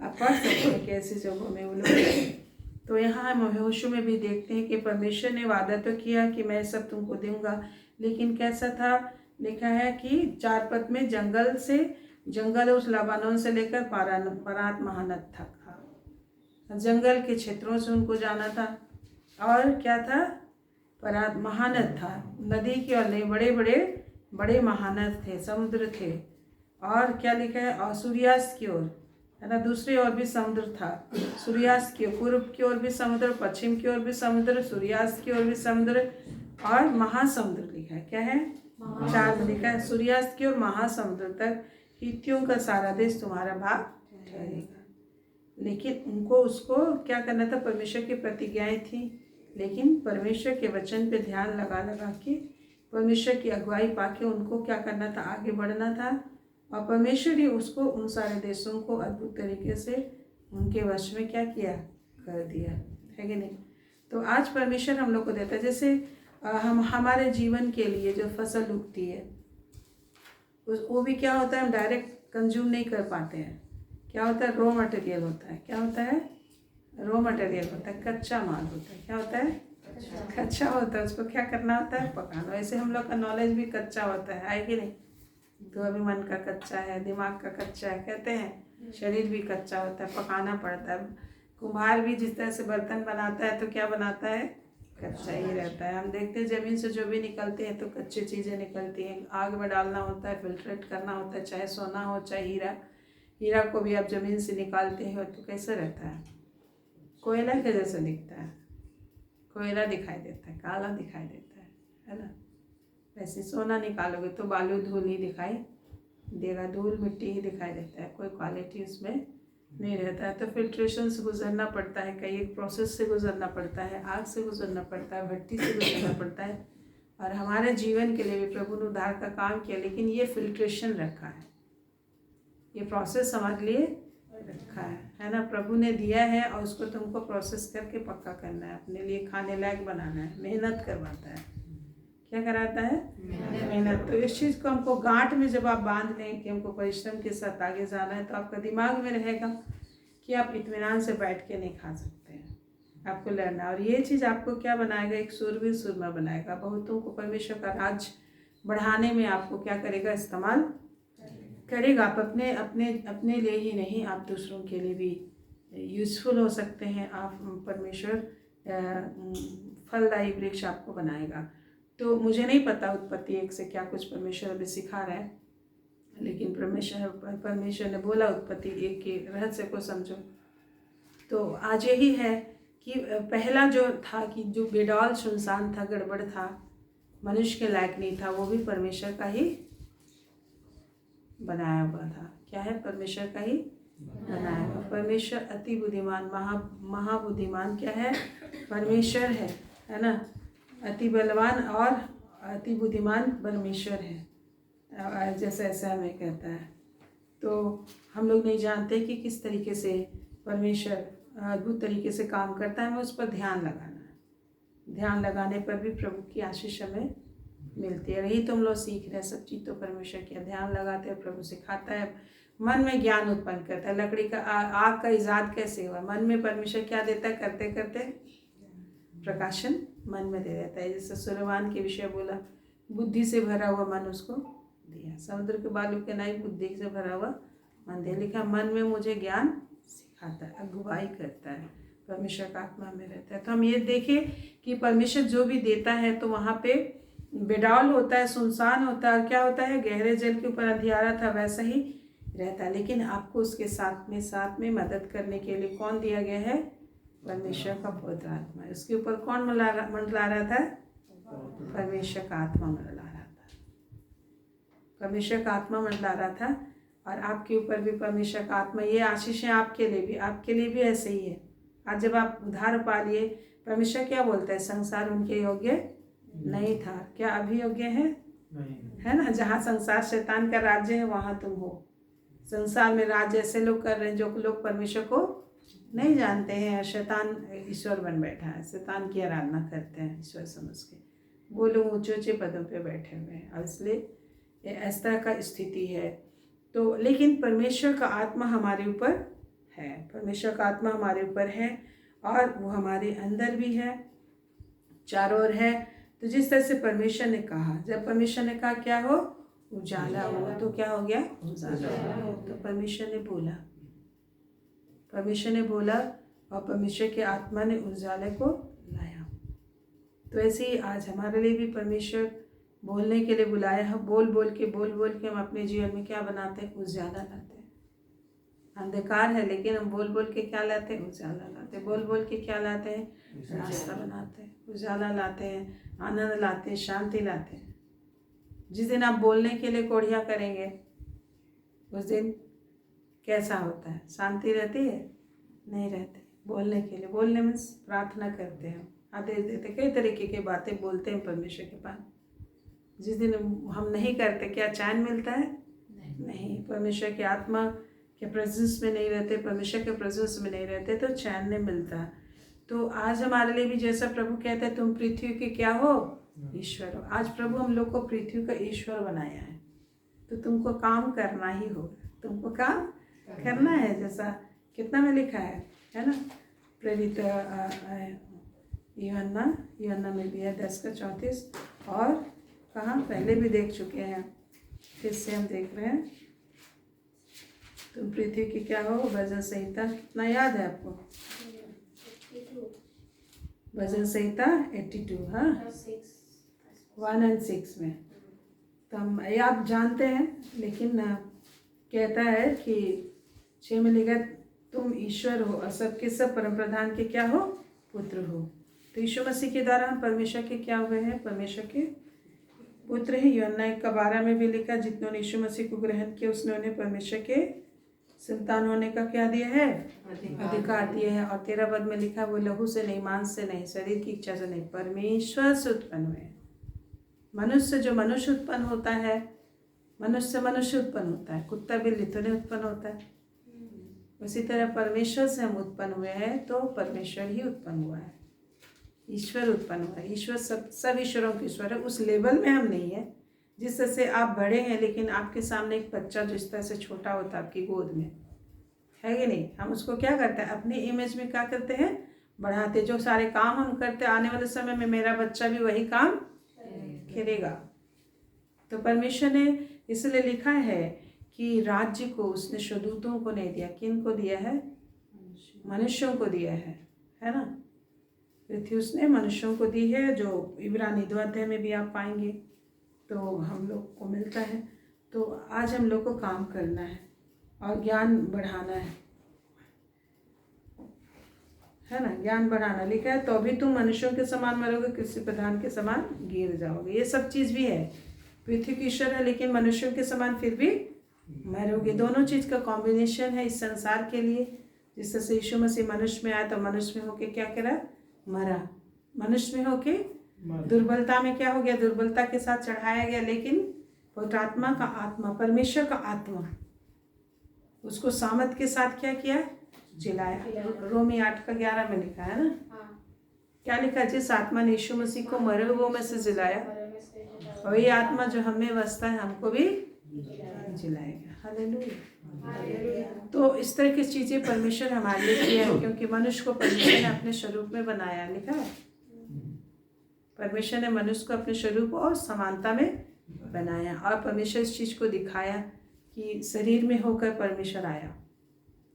आप पढ़ सकते हैं कि ऐसी जगहों में वो लोग। तो यहाँ हम यहोशू में भी देखते हैं कि परमेश्वर ने वादा तो किया कि मैं सब तुमको दूंगा, लेकिन कैसा था? लिखा है कि 4 पद में जंगल उस लबानोन से लेकर परात महानद तक था। जंगल के क्षेत्रों से उनको जाना था। और क्या था? परात महानद था, नदी की ओर नहीं, बड़े महानद थे, समुद्र थे। और क्या लिखा है? और सूर्यास्त की ओर, है ना, दूसरी ओर भी समुद्र था। सूर्यास्त की ओर, पूर्व की ओर भी समुद्र, पश्चिम की ओर भी समुद्र, सूर्यास्त की ओर भी समुद्र, और महासमुद्र लिखा है। क्या है? 4 लिखा है। सूर्यास्त की ओर महासमुद्र तक हित्तियों का सारा देश तुम्हारा भाग ठहरेगा। लेकिन उनको उसको क्या करना था? परमेश्वर की प्रतिज्ञाएं थी, लेकिन परमेश्वर के वचन पे ध्यान लगा के, परमेश्वर की अगुवाई पाके उनको क्या करना था? आगे बढ़ना था। और परमेश्वर ही उसको उन सारे देशों को अद्भुत तरीके से उनके वश में क्या किया? कर दिया, है कि नहीं? तो आज परमेश्वर हम लोग को देता है, जैसे हम हमारे जीवन के लिए जो फसल उगती है वो भी क्या होता है? हम डायरेक्ट कंज्यूम नहीं कर पाते हैं। क्या होता है? रॉ मटेरियल होता है। क्या होता है? रॉ मटेरियल होता है, कच्चा माल होता है। क्या होता है? कच्चा होता है। उसको क्या करना होता है? पकाना। वैसे हम लोग का नॉलेज भी कच्चा होता है कि नहीं? तो अभी मन का कच्चा है, दिमाग का कच्चा है, कहते हैं शरीर भी कच्चा होता है, पकाना पड़ता है। कुम्हार भी जिस तरह से बर्तन बनाता है तो क्या बनाता है? कच्चा ही रहता है। हम देखते हैं ज़मीन से जो भी निकलते हैं तो कच्ची चीज़ें निकलती हैं। आग में डालना होता है, फिल्ट्रेट करना होता है, चाहे सोना हो चाहे हीरा को भी आप ज़मीन से निकालते हो तो कैसा रहता है? कोयला के जैसा दिखता है, कोयला दिखाई देता है, काला दिखाई देता है ना? वैसे सोना निकालोगे तो बालू धूल ही दिखाई देगा, धूल मिट्टी ही दिखाई देता है, कोई क्वालिटी उसमें नहीं रहता है। तो फिल्ट्रेशन से गुजरना पड़ता है, कई एक प्रोसेस से गुजरना पड़ता है, आग से गुजरना पड़ता है, भट्टी से गुजरना पड़ता है। और हमारे जीवन के लिए भी प्रभु ने उद्धार का काम किया, लेकिन ये फिल्ट्रेशन रखा है, ये प्रोसेस हमारे लिए रखा है ना? प्रभु ने दिया है और उसको तुमको प्रोसेस करके पक्का करना है, अपने लिए खाने लायक बनाना है, मेहनत करवाता है। क्या कराता है? मेहनत। तो इस चीज़ को हमको गांठ में जब आप बांध लें कि हमको परिश्रम के साथ आगे जाना है, तो आपका दिमाग में रहेगा कि आप इत्मीनान से बैठ के नहीं खा सकते हैं, आपको लड़ना है। और ये चीज़ आपको क्या बनाएगा? एक सूरवीर सूरमा बनाएगा। बहुतों को परमेश्वर का राज बढ़ाने में आपको क्या करेगा? इस्तेमाल करेगा। आप अपने लिए ही नहीं, आप दूसरों के लिए भी यूज़फुल हो सकते हैं। आप परमेश्वर फलदायी वृक्ष आपको बनाएगा। तो मुझे नहीं पता उत्पत्ति 1 से क्या कुछ परमेश्वर अभी सिखा रहा है, लेकिन परमेश्वर ने बोला उत्पत्ति 1 के रहस्य को समझो। तो आज यही है कि पहला जो था कि जो बेडौल सुनसान था, गड़बड़ था, मनुष्य के लायक नहीं था, वो भी परमेश्वर का ही बनाया हुआ था। क्या है? परमेश्वर का ही बनाया हुआ। परमेश्वर अति बुद्धिमान, महाबुद्धिमान क्या है? परमेश्वर है ना। अति बलवान और अति बुद्धिमान परमेश्वर है, जैसा ऐसा हमें कहता है। तो हम लोग नहीं जानते कि किस तरीके से परमेश्वर अद्भुत तरीके से काम करता है। हमें उस पर ध्यान लगाना है। ध्यान लगाने पर भी प्रभु की आशीष हमें मिलती है। यही तो हम लोग सीख रहे हैं, सब चीज़ तो परमेश्वर की। ध्यान लगाते हैं, प्रभु सिखाता है, मन में ज्ञान उत्पन्न करता है। लकड़ी का आग का इजाद कैसे हुआ? मन में परमेश्वर क्या देता है? करते करते प्रकाशन मन में दे देता है। जैसे सुलेमान के विषय बोला, बुद्धि से भरा हुआ मन उसको दिया। समुद्र के बालू के नाई बुद्धि से भरा हुआ मन दिया। लिखा मन में मुझे ज्ञान सिखाता है, अगुवाई करता है, परमेश्वर का आत्मा में रहता है। तो हम ये देखें कि परमेश्वर जो भी देता है तो वहाँ पे बेडौल होता है, सुनसान होता है, और क्या होता है? गहरे जल के ऊपर अंधियारा था वैसा ही रहता है। लेकिन आपको उसके साथ में मदद करने के लिए कौन दिया गया है? परमेश्वर का पवित्र आत्मा। उसके ऊपर कौन मंडला रहा था? परमेश्वर का आत्मा मंडला रहा था। परमेश्वर का आत्मा मंडला रहा था। और आपके ऊपर भी परमेश्वर का आत्मा। ये आशीष है आपके लिए भी ऐसे ही है। आज जब आप उद्धार पा लिए, परमेश्वर क्या बोलता है? संसार उनके योग्य नहीं था। क्या अभी योग्य है? नहीं। है ना। जहाँ संसार शैतान का राज्य है वहाँ तुम हो। संसार में राज्य ऐसे लोग कर रहे हैं जो लोग परमेश्वर को नहीं जानते हैं। शैतान ईश्वर बन बैठा है, शैतान की आराधना करते हैं ईश्वर समझ के। वो लोग ऊंचे ऊंचे पदों पे बैठे हुए हैं, और इसलिए इस तरह का स्थिति है। तो लेकिन परमेश्वर का आत्मा हमारे ऊपर है। परमेश्वर का आत्मा हमारे ऊपर है, और वो हमारे अंदर भी है, चारों ओर है। तो जिस तरह से परमेश्वर ने कहा, जब परमेश्वर ने कहा क्या हो? उजाला हो, तो क्या हो गया? उजाला हो। तो परमेश्वर ने बोला, और परमेश्वर के आत्मा ने उजाले को लाया। तो ऐसे ही आज हमारे लिए भी परमेश्वर बोलने के लिए बुलाया है। बोल बोल के हम अपने जीवन में क्या बनाते हैं? उजाला लाते हैं। अंधकार है लेकिन हम बोल बोल के क्या लाते हैं? उजाला लाते हैं। बोल बोल के क्या लाते हैं? रास्ता बनाते हैं, उजाला लाते हैं, आनंद लाते हैं, शांति लाते हैं। जिस दिन आप बोलने के लिए कोढ़िया करेंगे, उस दिन कैसा होता है? शांति रहती है? नहीं रहती। बोलने के लिए, बोलने में प्रार्थना करते हैं, आदेश देते, कई तरीके की बातें बोलते हैं परमेश्वर के पास। जिस दिन हम नहीं करते, क्या चैन मिलता है? नहीं। परमेश्वर की आत्मा के प्रेजेंस में नहीं रहते, परमेश्वर के प्रेजेंस में नहीं रहते, तो चैन नहीं मिलता। तो आज हमारे लिए भी जैसा प्रभु कहते हैं, तुम पृथ्वी के क्या हो? ईश्वर हो। आज प्रभु हम लोग को पृथ्वी का ईश्वर बनाया है। तो तुमको काम करना ही होगा, तुमको काम करना है। जैसा कितना में लिखा है ना? प्रेरित यूहन्ना में भी है 10:34। और कहाँ पहले भी देख चुके हैं, फिर से हम देख रहे हैं। तुम पृथ्वी की क्या हो? भजन संहिता कितना याद है आपको? भजन संहिता 82, हाँ 1 और 6 में। तो हम ये आप जानते हैं, लेकिन कहता है कि 6 में लिखा, तुम ईश्वर हो और सबके सब परम प्रधान के क्या हो? पुत्र हो। तो यीशु मसीह के द्वारा हम परमेश्वर के क्या हुए हैं? परमेश्वर के पुत्र ही। यूहन्ना 1:12 में भी लिखा, जितनों यीशु मसीह को ग्रहण किया उसने उन्हें परमेश्वर के संतान होने का क्या दिया है? अधिकार दिया है। और 13 पद में लिखा, वो लहू से नहीं, मांस से नहीं, शरीर की इच्छा से नहीं, परमेश्वर से उत्पन्न हुए। मनुष्य जो मनुष्य उत्पन्न होता है, मनुष्य से मनुष्य उत्पन्न होता है, कुत्ता बिल्ली तो नहीं उत्पन्न होता है। उसी तरह परमेश्वर से हम उत्पन्न हुए हैं, तो परमेश्वर ही उत्पन्न हुआ है, ईश्वर उत्पन्न हुआ है। ईश्वर सब ईश्वरों के ईश्वर है। उस लेवल में हम नहीं है जिस तरह से आप बड़े हैं, लेकिन आपके सामने एक बच्चा जिस तरह से छोटा होता है आपकी गोद में, है कि नहीं? हम उसको क्या करते हैं? अपनी इमेज में क्या करते हैं? बढ़ाते। जो सारे काम हम करते, आने वाले समय में मेरा बच्चा भी वही काम करेगा। तो परमेश्वर ने इसलिए लिखा है कि राज्य को उसने स्वदूतों को नहीं दिया। किन को दिया है? मनुष्यों को दिया है ना। पृथ्वी उसने मनुष्यों को दी है, जो इब्रानी 2 अध्याय में भी आप पाएंगे, तो हम लोग को मिलता है। तो आज हम लोग को काम करना है और ज्ञान बढ़ाना है ना, ज्ञान बढ़ाना लिखा है। तो अभी तुम मनुष्यों के समान मरोगे, कृषि प्रधान के समान गिर जाओगे। ये सब चीज़ भी है, पृथ्वी की ईश्वर है लेकिन मनुष्यों के समान फिर भी मरोगे। दोनों चीज़ का कॉम्बिनेशन है इस संसार के लिए। जिस तरह से यीशु मसीह मनुष्य में आया तो मनुष्य में होके क्या करा, मरा। मनुष्य में होके दुर्बलता में क्या हो गया, दुर्बलता के साथ चढ़ाया गया, लेकिन पवित्र आत्मा का आत्मा, परमेश्वर का आत्मा उसको सामर्थ के साथ क्या किया, जिलाया। रोमी 8:11 में लिखा है ना, क्या लिखा, जिस आत्मा ने यीशु मसीह को मरे हुओं में से जिलाया, वही आत्मा जो हमें बसता है हमको भी जिलाएगा। हालेलुया। तो इस तरह की चीजें परमेश्वर हमारे लिए किया है, क्योंकि मनुष्य को परमेश्वर ने अपने स्वरूप में बनाया। लिखा है, परमेश्वर ने मनुष्य को अपने स्वरूप और समानता में बनाया, और परमेश्वर इस चीज को दिखाया कि शरीर में होकर परमेश्वर आया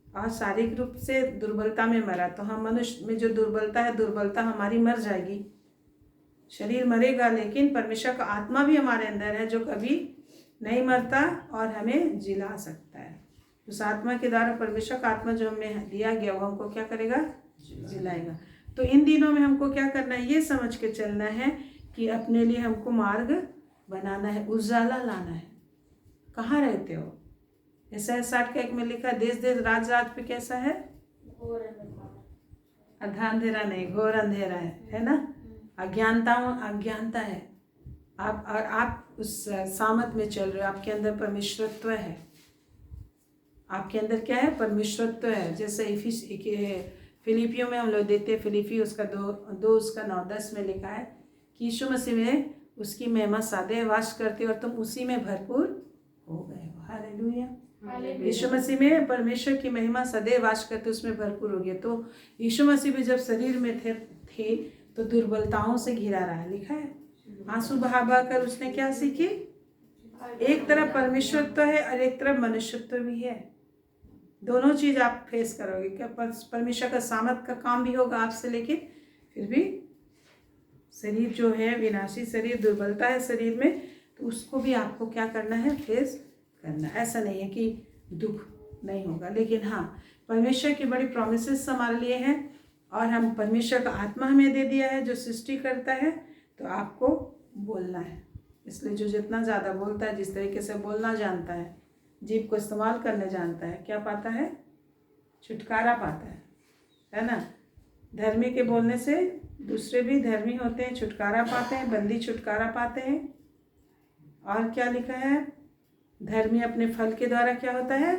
और शारीरिक रूप से दुर्बलता में मरा। तो हम मनुष्य में जो दुर्बलता है, दुर्बलता हमारी मर जाएगी, शरीर मरेगा, लेकिन परमेश्वर का आत्मा भी हमारे अंदर है जो कभी नहीं मरता और हमें जिला सकता है। उस आत्मा के द्वारा परमेश्वर का आत्मा जो हमें दिया गया वो हमको क्या करेगा, जिलाएगा। तो इन दिनों में हमको क्या करना है, ये समझ के चलना है कि अपने लिए हमको मार्ग बनाना है, उजाला लाना है। कहाँ रहते हो, ऐसा 60:1 में लिखा, देश देश राज राज पे कैसा है, अंधेरा नहीं, घोर अंधेरा है ना, अज्ञानता है। आप उस सामत में चल रहे हो, आपके अंदर परमेश्वरत्व है, आपके अंदर क्या है, परमेश्वरत्व है। जैसे फिलिपियों में हम लोग देखते हैं, फिलिपी उसका 2 उसका 9-10 में लिखा है कि यीशु मसीह में उसकी महिमा सदैव वास करते और तुम उसी में भरपूर हो गए हो। हालेलुया। यीशु मसीह में परमेश्वर की महिमा सदैव वास करते, उसमें भरपूर हो गए। तो यीशु मसीह भी जब शरीर में थे तो दुर्बलताओं से घिरा रहा, लिखा है, आंसू बहा कर उसने क्या सीखी, एक तरफ परमेश्वरत्व है और एक तरफ मनुष्यत्व भी है। दोनों चीज आप फेस करोगे, क्या परमेश्वर का सामर्थ का काम भी होगा आपसे, लेकिन फिर भी शरीर जो है विनाशी शरीर, दुर्बलता है शरीर में, तो उसको भी आपको क्या करना है, फेस करना। ऐसा नहीं है कि दुख नहीं होगा, लेकिन हाँ, परमेश्वर की बड़ी प्रोमिसेस हमारे लिए हैं और हम परमेश्वर का आत्मा हमें दे दिया है जो सृष्टि करता है। तो आपको बोलना है, इसलिए जो जितना ज़्यादा बोलता है, जिस तरीके से बोलना जानता है, जीभ को इस्तेमाल करने जानता है, क्या पाता है, छुटकारा पाता है ना। धर्मी के बोलने से दूसरे भी धर्मी होते हैं, छुटकारा पाते हैं, बंदी छुटकारा पाते हैं। और क्या लिखा है, धर्मी अपने फल के द्वारा क्या होता है,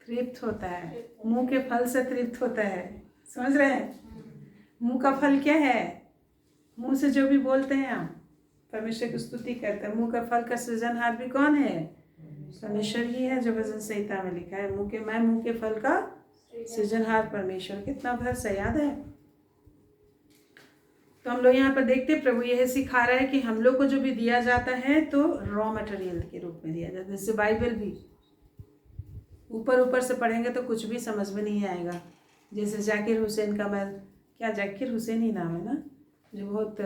तृप्त होता है, मुंह के फल से तृप्त होता है। समझ रहे हैं, मुंह का फल क्या है, मुंह से जो भी बोलते हैं हम परमेश्वर की स्तुति करते हैं। मुंह का फल का सृजनहार भी कौन है, परमेश्वर ही है, जो वचन संहिता में लिखा है, मुंह के फल का सृजनहार परमेश्वर। कितना भरोसा, याद है। तो हम लोग यहाँ पर देखते हैं, प्रभु यह सिखा रहा है कि हम लोग को जो भी दिया जाता है तो रॉ मटेरियल के रूप में दिया जाता है। जैसे बाइबल भी ऊपर से पढ़ेंगे तो कुछ भी समझ में नहीं आएगा। जैसे जाकिर हुसैन का, मैं क्या जाकिर हुसैन ही नाम है ना, जो बहुत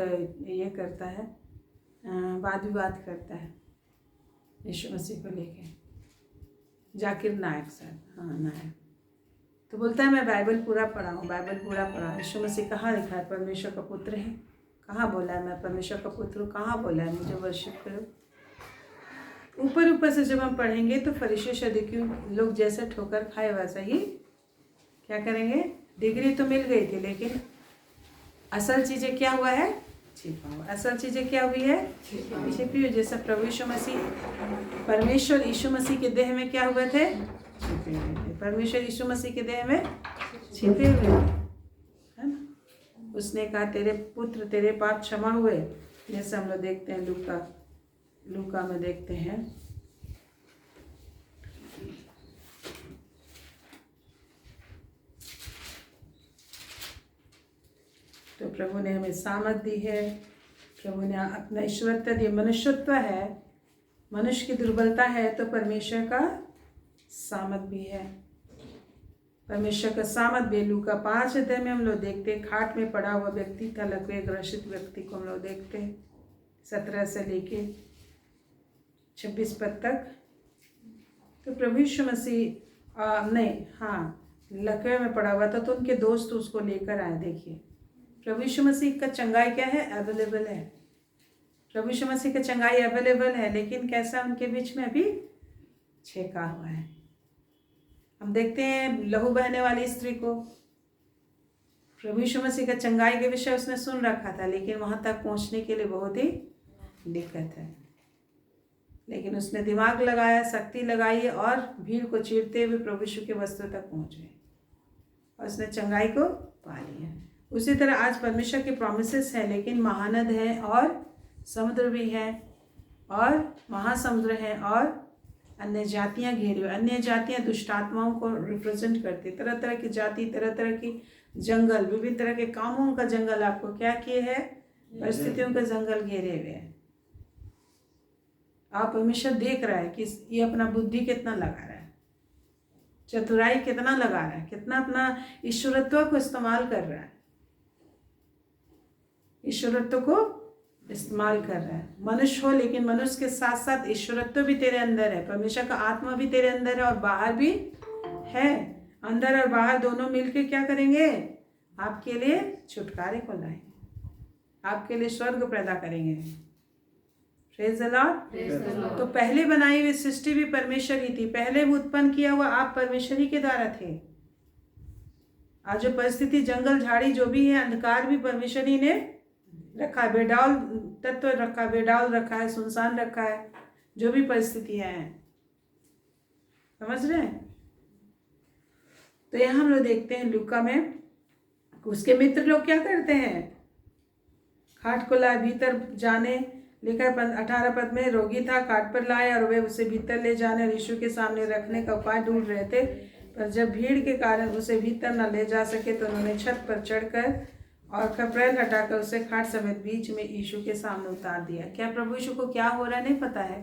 ये करता है, वाद विवाद करता है यीशु मसीह को लेके, जाकिर नायक शायद, हाँ नायक। तो बोलता है मैं बाइबल पूरा पढ़ा हूँ, बाइबल पूरा पढ़ा। यीशु मसीह कहाँ लिखा है परमेश्वर का पुत्र है, कहाँ बोला है मैं परमेश्वर का पुत्र हूँ, कहाँ बोला है मुझे वर्शिप करो। ऊपर से जब हम पढ़ेंगे तो फरीसी सदूकी लोग जैसे ठोकर खाए वैसा ही क्या करेंगे। डिग्री तो मिल गई थी, लेकिन असल चीज़ें क्या हुआ है, छिपा हुआ। असल चीज़ें क्या हुई है, छिपी हुई। जैसा प्रभु यीशु मसीह, परमेश्वर यीशु मसीह के देह में क्या हुए थे, छिपे हुए थे। परमेश्वर यीशु मसीह के देह में छिपे हुए है ना। उसने कहा तेरे पुत्र तेरे पाप क्षमा हुए, जैसे हम लोग देखते हैं लूका में देखते हैं। तो प्रभु ने हमें सामर्थ दी है, प्रभु ने अपना ईश्वरत्व दिया। मनुष्यत्व है, मनुष्य की दुर्बलता है, तो परमेश्वर का सामर्थ भी है। परमेश्वर का सामर्थ भी लूका 5 में हम लोग देखते हैं। खाट में पड़ा हुआ व्यक्ति था, लकवे ग्रसित व्यक्ति को हम लोग देखते हैं 17 से लेके 26 पद तक। तो प्रभु यीशु मसीह लकवे में पड़ा हुआ था, तो उनके दोस्त उसको लेकर आए। देखिए प्रभु यीशु मसीह का चंगाई क्या है, अवेलेबल है। प्रभु यीशु मसीह का चंगाई अवेलेबल है, लेकिन कैसा उनके बीच में अभी छेका हुआ है। हम देखते हैं लहू बहने वाली स्त्री को, प्रभु यीशु मसीह का चंगाई के विषय उसने सुन रखा था, लेकिन वहां तक पहुंचने के लिए बहुत ही दिक्कत है। लेकिन उसने दिमाग लगाया, शक्ति लगाई और भीड़ को चीरते हुए प्रभु यीशु के वस्त्र तक पहुंच गए और उसने चंगाई को पा लिया। उसी तरह आज परमेश्वर के प्रॉमिसेस है, लेकिन महानद है और समुद्र भी है और महासमुद्र है और अन्य जातियां घेरी हुई। अन्य जातियां दुष्ट आत्माओं को रिप्रेजेंट करती, तरह तरह की जाति, तरह तरह की जंगल, विभिन्न तरह के कामों का जंगल आपको क्या किए है, परिस्थितियों का जंगल घेरे हुए हैं। आप परमेश्वर देख रहा है कि ये अपना बुद्धि कितना लगा रहा है, चतुराई कितना लगा रहा है, कितना अपना ईश्वरत्व को इस्तेमाल कर रहा है, ईश्वरत्व को इस्तेमाल कर रहा है। मनुष्य हो, लेकिन मनुष्य के साथ साथ ईश्वरत्व भी तेरे अंदर है, परमेश्वर का आत्मा भी तेरे अंदर है और बाहर भी है। अंदर और बाहर दोनों मिलकर क्या करेंगे, आपके लिए छुटकारे को लाएंगे, आपके लिए स्वर्ग पैदा करेंगे। Praise the Lord. तो पहले बनाई हुई सृष्टि भी परमेश्वर ही थी, पहले उत्पन्न किया हुआ आप परमेश्वर ही के द्वारा थे। आज जो परिस्थिति, जंगल झाड़ी जो भी है, अंधकार भी परमेश्वर ही ने रखा है, बेडाल तत्व रखा है, बेडाल रखा है, सुनसान रखा है, जो भी परिस्थितियां हैं, समझ रहे हैं। तो यहाँ हम लोग देखते हैं लूका में, उसके मित्र लोग क्या करते हैं, खाट को लाए, भीतर जाने, लिखा है 18 पद में, रोगी था, खाट पर लाए और वे उसे भीतर ले जाने और यीशु के सामने रखने का उपाय ढूंढ रहे थे, पर जब भीड़ के कारण उसे भीतर न ले जा सके तो उन्होंने छत पर चढ़कर और खपरेल हटाकर उसे खाट समेत बीच में यीशु के सामने उतार दिया। क्या प्रभु यीशु को क्या हो रहा है नहीं पता है,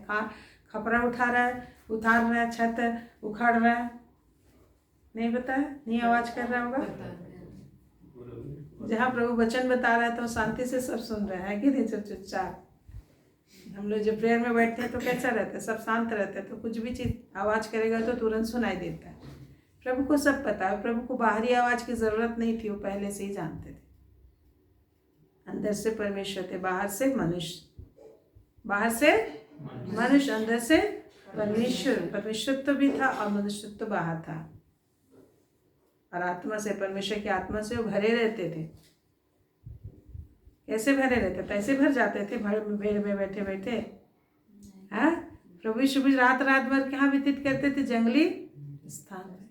खपरा उठा रहा है, उतार रहा है, छत उखाड़ रहा है, नहीं पता है, नहीं आवाज कर रहा होगा। जहाँ प्रभु वचन बता रहा है तो शांति से सब सुन रहे हैं कि नहीं, चुपचाप। हम लोग जब प्रेयर में बैठते हैं तो कैसा रहता है, सब शांत रहते हैं, तो कुछ भी चीज आवाज करेगा तो तुरंत सुनाई देता है। प्रभु को सब पता है, प्रभु को बाहरी आवाज की जरूरत नहीं थी, वो पहले से ही जानते थे। अंदर से परमेश्वर थे, बाहर से मनुष्य, बाहर से मनुष्य, अंदर से परमेश्वर। परमेश्वरत्व भी था और मनुष्यत्व बाहर था, और आत्मा से, परमेश्वर की आत्मा से वो भरे रहते थे। कैसे भरे रहते, पैसे भर जाते थे भीड़ में बैठे बैठे। हाँ, प्रभु यीशु भी रात रात भर कहाँ व्यतीत करते थे, जंगली स्थान में।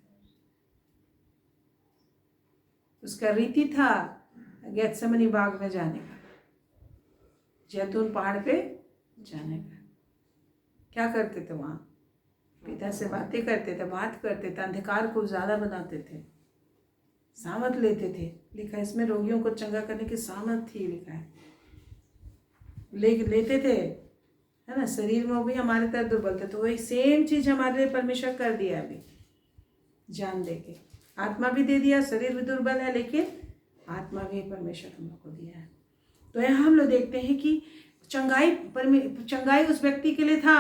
उसका रीति था गेत्सेमनी बाग में जाने का, जैतून पहाड़ पे जाने का। क्या करते थे वहां, पिता से बातें करते थे, बात करते थे, अंधकार को ज्यादा बनाते थे, सामर्थ लेते थे। लिखा है इसमें रोगियों को चंगा करने की सामर्थ थी, लिखा है लेते थे, है ना। शरीर में वो भी हमारे तरह दुर्बल थे, तो वही सेम चीज हमारे लिए परमेश्वर कर दिया अभी, जान दे के। आत्मा भी दे दिया, शरीर भी दुर्बल है लेकिन आत्मा भी परमेश्वर हम लोग को दिया है। तो यहाँ हम लोग देखते हैं कि चंगाई उस व्यक्ति के लिए था,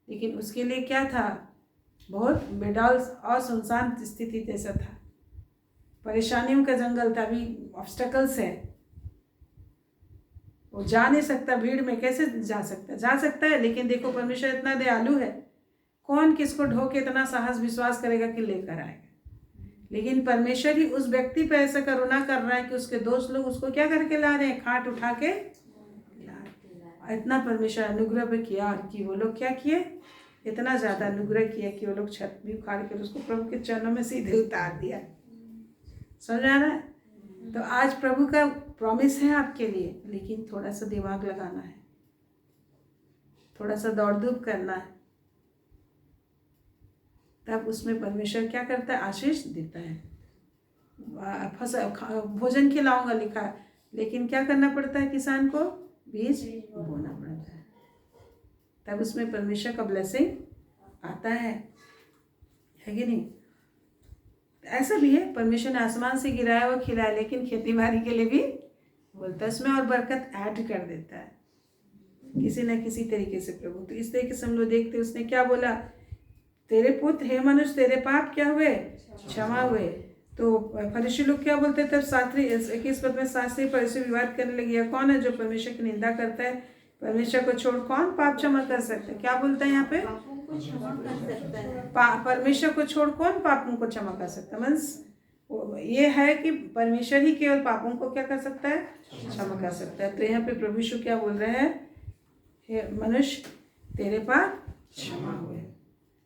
लेकिन उसके लिए क्या था, बहुत बेडौल और सुनसान स्थिति जैसा था, परेशानियों का जंगल था, अभी ऑब्स्टेकल्स है, वो जा नहीं सकता भीड़ में। कैसे जा सकता है, लेकिन देखो परमेश्वर इतना दयालु है, कौन किसको ढो के इतना साहस विश्वास करेगा कि लेकर आएगा। लेकिन परमेश्वर ही उस व्यक्ति पर ऐसा करुणा कर रहा है कि उसके दोस्त लोग उसको क्या करके ला रहे हैं, खाट उठा के ला। इतना परमेश्वर अनुग्रह भी किया कि वो लोग क्या किए, इतना ज्यादा अनुग्रह किया कि वो लोग छत भी उखाड़ के उसको प्रभु के चरणों में सीधे उतार दिया। समझ आ रहा है। तो आज प्रभु का प्रॉमिस है आपके लिए, लेकिन थोड़ा सा दिमाग लगाना है, थोड़ा सा दौड़ धूप करना है, तब उसमें परमेश्वर क्या करता है, आशीष देता है। भोजन खिलाऊंगा लिखा है, लेकिन क्या करना पड़ता है, किसान को बीज बोना पड़ता है, तब उसमें परमेश्वर का ब्लेसिंग आता है कि नहीं। ऐसा भी है, परमेश्वर ने आसमान से गिराया हुआ खिलाया, लेकिन खेती बाड़ी के लिए भी बोलता है, उसमें और बरकत ऐड कर देता है किसी न किसी तरीके से प्रभु। तो इस तरीके से हम लोग देखते, उसने क्या बोला तेरे पुत्र हे मनुष्य तेरे पाप क्या हुए, क्षमा हुए। तो फरीसी लोग क्या बोलते थे, शास्त्री 21 पद में शास्त्री फरीसी विवाद करने लगे, कौन है जो परमेश्वर की निंदा करता है, परमेश्वर को छोड़ कौन पाप क्षमा कर सकता है। क्या बोलता है यहाँ पे, परमेश्वर को छोड़ कौन पापों को क्षमा कर सकता है। मीन्स ये है कि परमेश्वर ही केवल पापों को क्या कर सकता है, क्षमा कर सकता है। तो यहाँ पे प्रभु यीशु क्या बोल रहे हैं, हे मनुष्य तेरे पाप क्षमा हुए।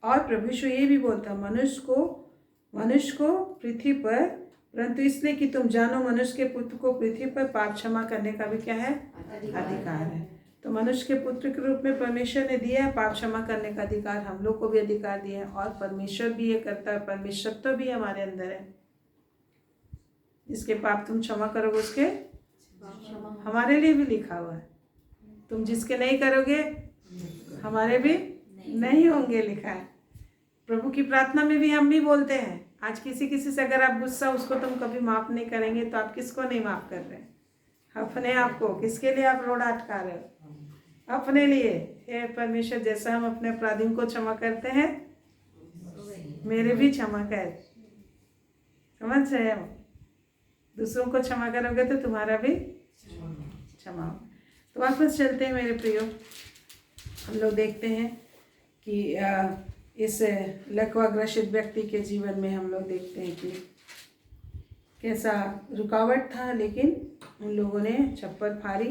और प्रभु यीशु ये भी बोलता है मनुष्य को पृथ्वी पर, परंतु इसलिए कि तुम जानो मनुष्य के पुत्र को पृथ्वी पर पाप क्षमा करने का भी क्या है, अधिकार है। तो मनुष्य के पुत्र के रूप में परमेश्वर ने दिया है पाप क्षमा करने का अधिकार, हम लोग को भी अधिकार दिया है। और परमेश्वर भी ये करता है, परमेश्वर तो भी हमारे अंदर है। जिसके पाप तुम क्षमा करोगे उसके हमारे लिए भी लिखा हुआ है, तुम जिसके नहीं करोगे हमारे भी नहीं होंगे, लिखा है। प्रभु की प्रार्थना में भी हम भी बोलते हैं, आज किसी से अगर आप गुस्सा उसको तुम कभी माफ नहीं करेंगे तो आप किसको नहीं माफ कर रहे, अपने आप को। किसके लिए आप रोड़ा अटका रहे हो, अपने लिए। हे परमेश्वर जैसा हम अपने अपराधियों को क्षमा करते हैं मेरे भी क्षमा कर, समझ रहे हो। दूसरों को क्षमा करोगे तो तुम्हारा भी क्षमा हो। तो वापस चलते हैं मेरे प्रियो, हम लोग देखते हैं कि इस लकवा ग्रसित व्यक्ति के जीवन में हम लोग देखते हैं कि कैसा रुकावट था, लेकिन उन लोगों ने छप्पर फाड़ी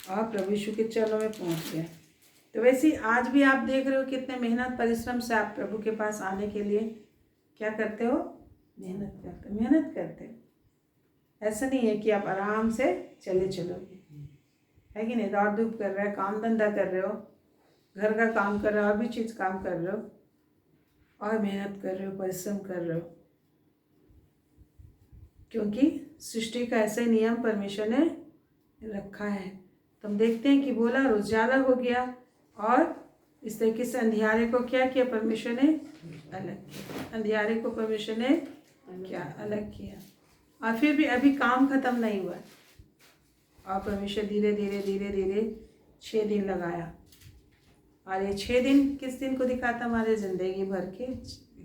और प्रभु यीशु के चरणों में पहुंच गए। तो वैसे ही आज भी आप देख रहे हो कितने मेहनत परिश्रम से आप प्रभु के पास आने के लिए क्या करते हो, मेहनत करते हो। ऐसा नहीं है कि आप आराम से चले चलोगे, है कि नहीं। दौड़ धूप कर रहे हो, काम धंधा कर रहे हो, घर का काम कर रहे हो, और भी चीज़ काम कर रहे हो, और मेहनत कर रहे हो, परिश्रम कर रहे हो, क्योंकि सृष्टि का ऐसे नियम परमेश्वर ने रखा है। तो हम देखते हैं कि बोला और उजाला हो गया, और इस तरीके से अंधियारे को क्या किया परमेश्वर ने, अलग किया। अंधियारे को परमेश्वर ने क्या अलग किया। और फिर भी अभी काम खत्म नहीं हुआ, और परमेश्वर धीरे धीरे 6 दिन लगाया। और ये 6 दिन किस दिन को दिखाता, हमारे ज़िंदगी भर के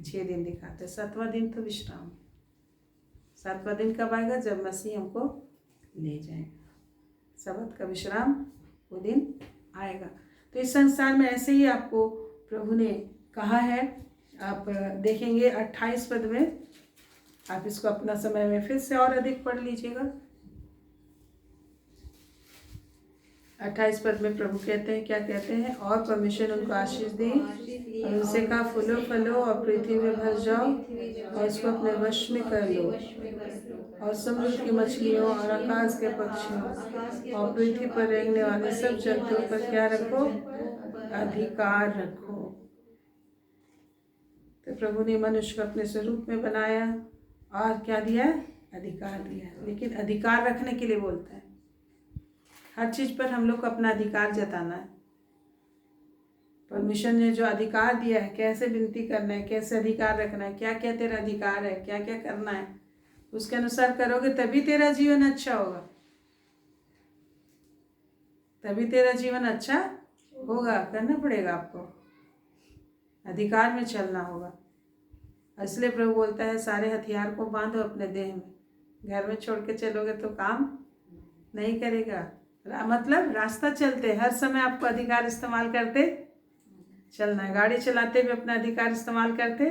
6 दिन दिखाते। 7वां दिन तो विश्राम। 7वां दिन कब आएगा, जब मसीह हमको ले जाएगा, सबत का विश्राम वो दिन आएगा। तो इस संसार में ऐसे ही आपको प्रभु ने कहा है। आप देखेंगे 28 पद में, आप इसको अपना समय में फिर से और अधिक पढ़ लीजिएगा। 28 पद में प्रभु कहते हैं, क्या कहते हैं, और परमेश्वर उनको आशीष दी और उनसे कहा फूलो फलो और पृथ्वी में भर जाओ और इसको अपने वश में कर लो, और समुद्र की मछलियों और आकाश के पक्षियों और पृथ्वी पर रेंगने वाले सब जंतुओं पर क्या रखो, अधिकार रखो। तो प्रभु ने मनुष्य को अपने स्वरूप में बनाया और क्या दिया, अधिकार दिया। लेकिन अधिकार रखने के लिए बोलता है, हर चीज़ पर हम लोग को अपना अधिकार जताना है। परमेश्वर ने जो अधिकार दिया है, कैसे विनती करना है, कैसे अधिकार रखना है, क्या क्या तेरा अधिकार है, क्या क्या करना है, उसके अनुसार करोगे तभी तेरा जीवन अच्छा होगा, तभी तेरा जीवन अच्छा होगा। करना पड़ेगा आपको, अधिकार में चलना होगा। इसलिए प्रभु बोलता है सारे हथियार को बांधो अपने देह में, घर में छोड़ के चलोगे तो काम नहीं करेगा। मतलब रास्ता चलते हर समय आपको अधिकार इस्तेमाल करते चलना है। गाड़ी चलाते भी अपना अधिकार इस्तेमाल करते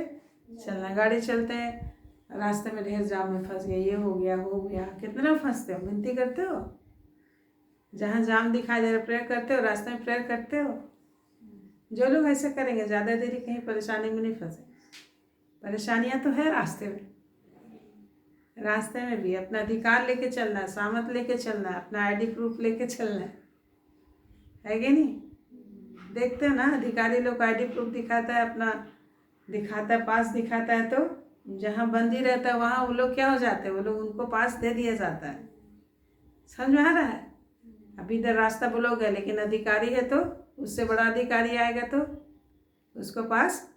चलना है। गाड़ी चलते हैं, रास्ते में ढेर जाम में फंस गया, ये हो गया, कितना फंसते हो, विनती करते हो, जहाँ जाम दिखाई दे रहा प्रेयर करते हो, रास्ते में प्रेयर करते हो। जो लोग ऐसे करेंगे ज़्यादा देरी कहीं परेशानी में नहीं फंसे। परेशानियाँ तो है रास्ते में भी अपना अधिकार लेके चलना है, सामत लेके चलना है, अपना आईडी प्रूफ लेके चलना है कि नहीं। देखते हो ना, अधिकारी लोग आईडी प्रूफ दिखाता है, अपना दिखाता है, पास दिखाता है, तो जहाँ बंदी रहता है वहाँ वो लोग क्या हो जाते हैं, वो लोग उनको पास दे दिया जाता है। समझ में आ रहा है। अभी इधर रास्ता ब्लॉक है, लेकिन अधिकारी है तो उससे बड़ा अधिकारी आएगा तो उसको पास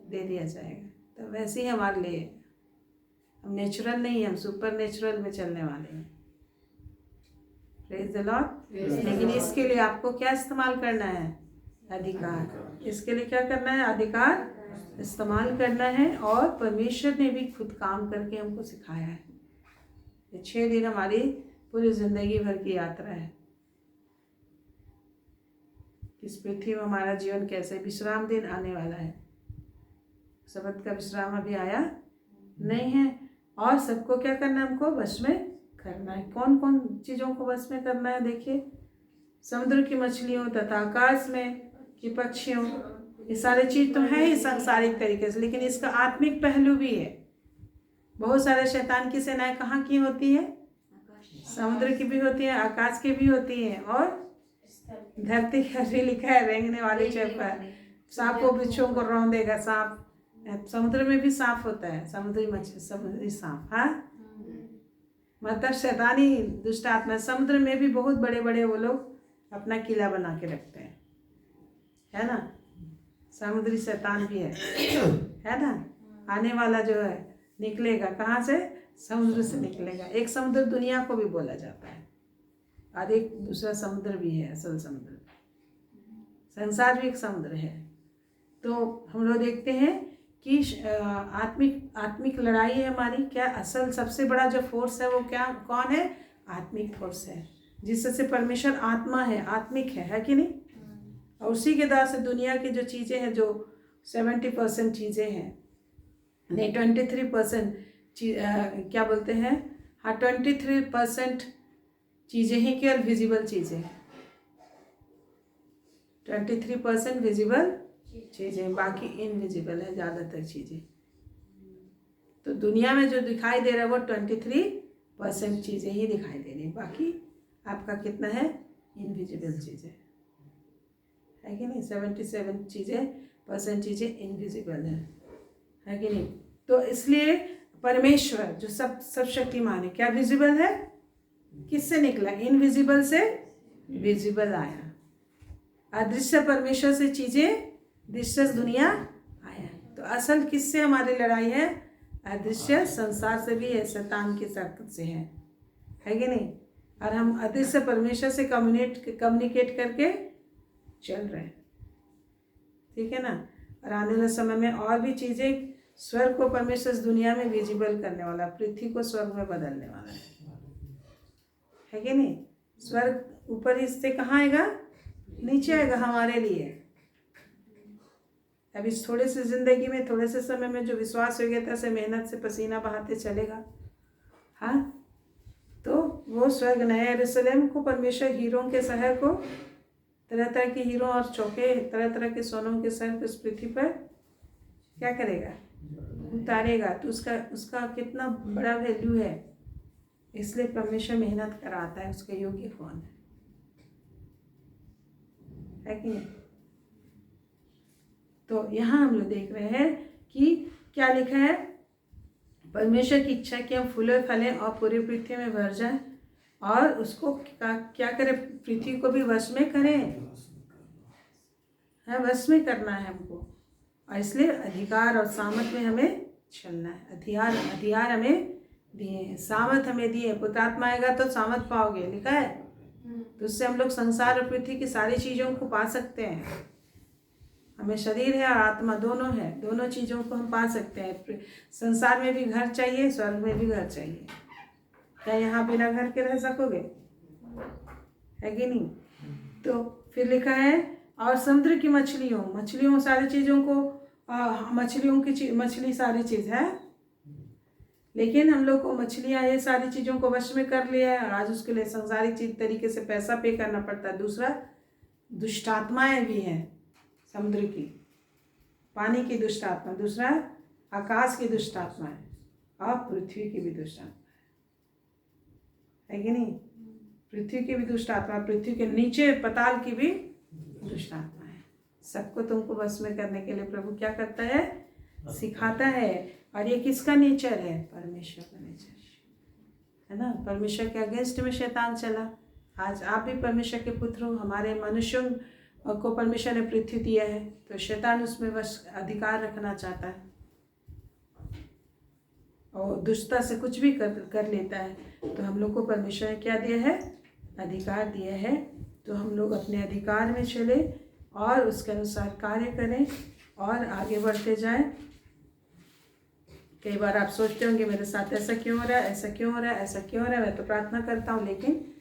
दे दिया जाएगा। तो वैसे ही हमारे लिए, हम नेचुरल नहीं, हम सुपर नेचुरल में चलने वाले हैं। Praise the Lord. लेकिन इसके लिए आपको क्या इस्तेमाल करना है, अधिकार। इसके लिए क्या करना है, अधिकार इस्तेमाल करना है। और परमेश्वर ने भी खुद काम करके हमको सिखाया है। ये 6 दिन हमारी पूरी ज़िंदगी भर की यात्रा है। इस पृथ्वी में हमारा जीवन कैसे, विश्राम दिन आने वाला है। शब्द का विश्राम अभी आया नहीं है। और सबको क्या करना है, हमको वश में करना है। कौन कौन चीज़ों को वश में करना है, देखिए, समुद्र की मछलियों तथा आकाश में की पक्षियों, ये सारे चीज़ तो है ही सांसारिक तरीके से, लेकिन इसका आत्मिक पहलू भी है। बहुत सारे शैतान की सेनाएं कहाँ की होती है, समुद्र की भी होती है, आकाश की भी होती है, और धरती का भी लिखा है रेंगने वाले पर, सांपों बिच्छुओं को रौंदेगा सांप। समुद्र में भी सांप होता है, समुद्री मछली, समुद्री सांप। हाँ, मतलब शैतानी दुष्ट आत्मा। समुद्र में भी बहुत बड़े बड़े वो लोग अपना किला बना के रखते हैं, है ना। समुद्री शैतान भी है ना। आने वाला जो है निकलेगा कहाँ से, समुद्र से निकलेगा। एक समुद्र दुनिया को भी बोला जाता है, और एक दूसरा समुद्र भी है, असल समुद्र। संसार भी एक समुद्र है। तो हम लोग देखते हैं कि आत्मिक लड़ाई है हमारी। क्या असल सबसे बड़ा जो फोर्स है वो क्या, कौन है, आत्मिक फोर्स है, जिससे परमेश्वर आत्मा है, आत्मिक है कि नहीं। और उसी के द्वारा से दुनिया की जो चीज़ें हैं, जो 70% चीज़ें हैं, नहीं 23% क्या बोलते हैं, हाँ 23% चीज़ें ही केवल विजिबल चीज़ें हैं। 23% विजिबल चीज़ें, बाकी इनविजिबल है ज़्यादातर चीज़ें। तो दुनिया में जो दिखाई दे रहा है वो 23% चीज़ें ही दिखाई दे रही, बाकी आपका कितना है, इनविजिबल चीज़ें है कि नहीं। 77% चीज़ें इनविजिबल है कि नहीं। तो इसलिए परमेश्वर जो सब शक्तिमान है, क्या विजिबल है, किससे निकला, इनविजिबल से विजिबल आया। अदृश्य परमेश्वर से चीज़ें, दृश्य दुनिया आया। तो असल किससे हमारी लड़ाई है, अदृश्य संसार से भी है, शैतान की ताकत से है कि नहीं। और हम अदृश्य परमेश्वर से कम्युनिकेट करके चल रहे हैं, ठीक है ना। और आने वाले समय में और भी चीज़ें, स्वर्ग को परमेश्वर दुनिया में विजिबल करने वाला, पृथ्वी को स्वर्ग में बदलने वाला है कि नहीं। स्वर्ग ऊपर ही से कहाँ आएगा, नीचे आएगा हमारे लिए। अब इस थोड़े से ज़िंदगी में, थोड़े से समय में जो विश्वास हो गया था, से मेहनत से पसीना बहाते चलेगा। हाँ, तो वो स्वर्ग नया यरूशलेम को परमेश्वर हीरों के शहर को, तरह तरह के हीरों और चौके, तरह तरह के सोनों के शहर को इस पृथ्वी पर क्या करेगा, उतारेगा। तो उसका कितना बड़ा वैल्यू है, इसलिए परमेश्वर मेहनत कराता है। उसके योग्य कौन है कि नहीं। तो यहाँ हम लोग देख रहे हैं कि क्या लिखा है, परमेश्वर की इच्छा कि हम फूले फलें और पूरी पृथ्वी में भर जाएं, और उसको क्या करें, पृथ्वी को भी वश में करें, है वश में करना है हमको। और इसलिए अधिकार और सामर्थ में हमें चलना है। अधिकार हमें दिए हैं, सामर्थ हमें दिए है। पुत्रात्मा आएगा तो सामर्थ पाओगे, लिखा है। तो उससे हम लोग संसार और पृथ्वी की सारी चीज़ों को पा सकते हैं। हमें शरीर है और आत्मा दोनों है, दोनों चीज़ों को हम पा सकते हैं। संसार में भी घर चाहिए, स्वर्ग में भी घर चाहिए। क्या यहाँ बिना घर के रह सकोगे, है कि नहीं। तो फिर लिखा है, और समुद्र की मछलियों सारी चीज़ों को, मछली सारी चीज़ है, लेकिन हम लोग को मछलियाँ ये सारी चीज़ों को वश में कर लिया है। और आज उसके लिए संसारिक चीज तरीके से पैसा पे करना पड़ता है। दूसरा, दुष्ट आत्माएं भी हैं, समुद्र की, पानी की दुष्ट आत्मा, दूसरा आकाश की दुष्ट आत्मा है, और पृथ्वी की भी दुष्ट आत्मा है कि नहीं। पृथ्वी की भी दुष्ट आत्मा, पृथ्वी के नीचे पाताल की भी दुष्ट आत्मा है। सबको तुमको बस में करने के लिए प्रभु क्या करता है, सिखाता है। और ये किसका नेचर है, परमेश्वर का नेचर है ना। परमेश्वर के अगेंस्ट में शैतान चला। आज आप भी परमेश्वर के पुत्र हो। हमारे मनुष्यों को परमेश्वर ने पृथ्वी दिया है, तो शैतान उसमें बस अधिकार रखना चाहता है और दुष्टता से कुछ भी कर लेता है। तो हम लोग को परमेश्वर ने क्या दिया है, अधिकार दिया है। तो हम लोग अपने अधिकार में चले और उसके अनुसार कार्य करें और आगे बढ़ते जाएं। कई बार आप सोचते होंगे मेरे साथ ऐसा क्यों हो रहा है, ऐसा क्यों हो रहा है, ऐसा क्यों हो रहा है। मैं तो प्रार्थना करता हूँ, लेकिन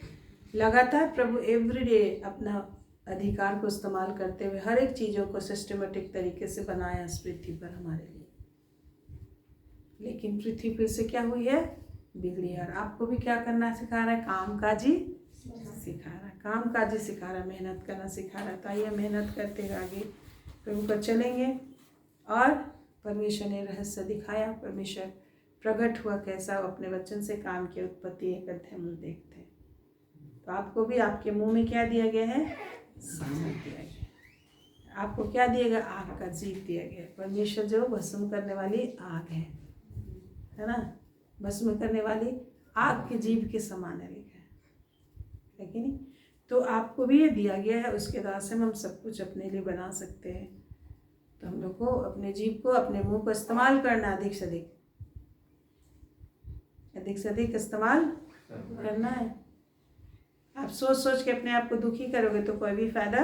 लगातार प्रभु एवरीडे अपना अधिकार को इस्तेमाल करते हुए हर एक चीज़ों को सिस्टमेटिक तरीके से बनाया इस पृथ्वी पर हमारे लिए। लेकिन पृथ्वी फिर से क्या हुई है, बिगड़ी है। और आपको भी क्या करना सिखा रहा है, कामकाजी सिखा रहा है, कामकाजी सिखा रहा है, मेहनत करना सिखा रहा है। तो आइए मेहनत करते हुए आगे प्रभु का चलेंगे। और परमेश्वर ने रहस्य दिखाया, परमेश्वर प्रकट हुआ कैसा अपने वचन से काम किया। उत्पत्ति 1 हम देखते हैं। तो आपको भी आपके मुंह में क्या दिया गया है, सामर्थ दिया गया है। आपको क्या दिया गया, आग का जीव दिया गया है। परमेश्वर जो भस्म करने वाली आग है ना, भस्म करने वाली आग के जीव के समान है, लिखा है कि नहीं। तो आपको भी ये दिया गया है, उसके द्वारा से हम सब कुछ अपने लिए बना सकते हैं। तो हम लोग को अपने जीव को, अपने मुंह को इस्तेमाल करना, अधिक से अधिक इस्तेमाल करना है। आप सोच सोच के अपने आप को दुखी करोगे तो कोई भी फायदा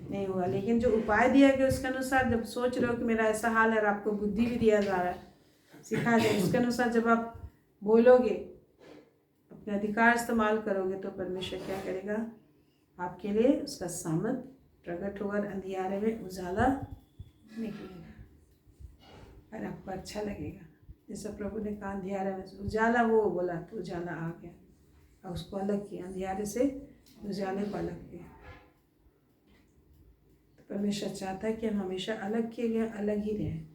नहीं होगा। लेकिन जो उपाय दिया गया उसके अनुसार, जब सोच रहे हो कि मेरा ऐसा हाल है और आपको बुद्धि भी दिया जा रहा है, सिखाया जाए, उसके अनुसार जब आप बोलोगे, अपने अधिकार इस्तेमाल करोगे, तो परमेश्वर क्या करेगा, आपके लिए उसका सामर्थ प्रकट होगा। अंधियारे में उजाला निकलेगा और आपको अच्छा लगेगा। जैसा प्रभु ने कहा अंधियारे में उजाला, वो बोला तो उजाला आ गया और उसको अलग किया, अंधियारे से उजाले को अलग किया। तो परमेश्वर चाहता है कि हम हमेशा अलग किए गए, अलग ही रहें,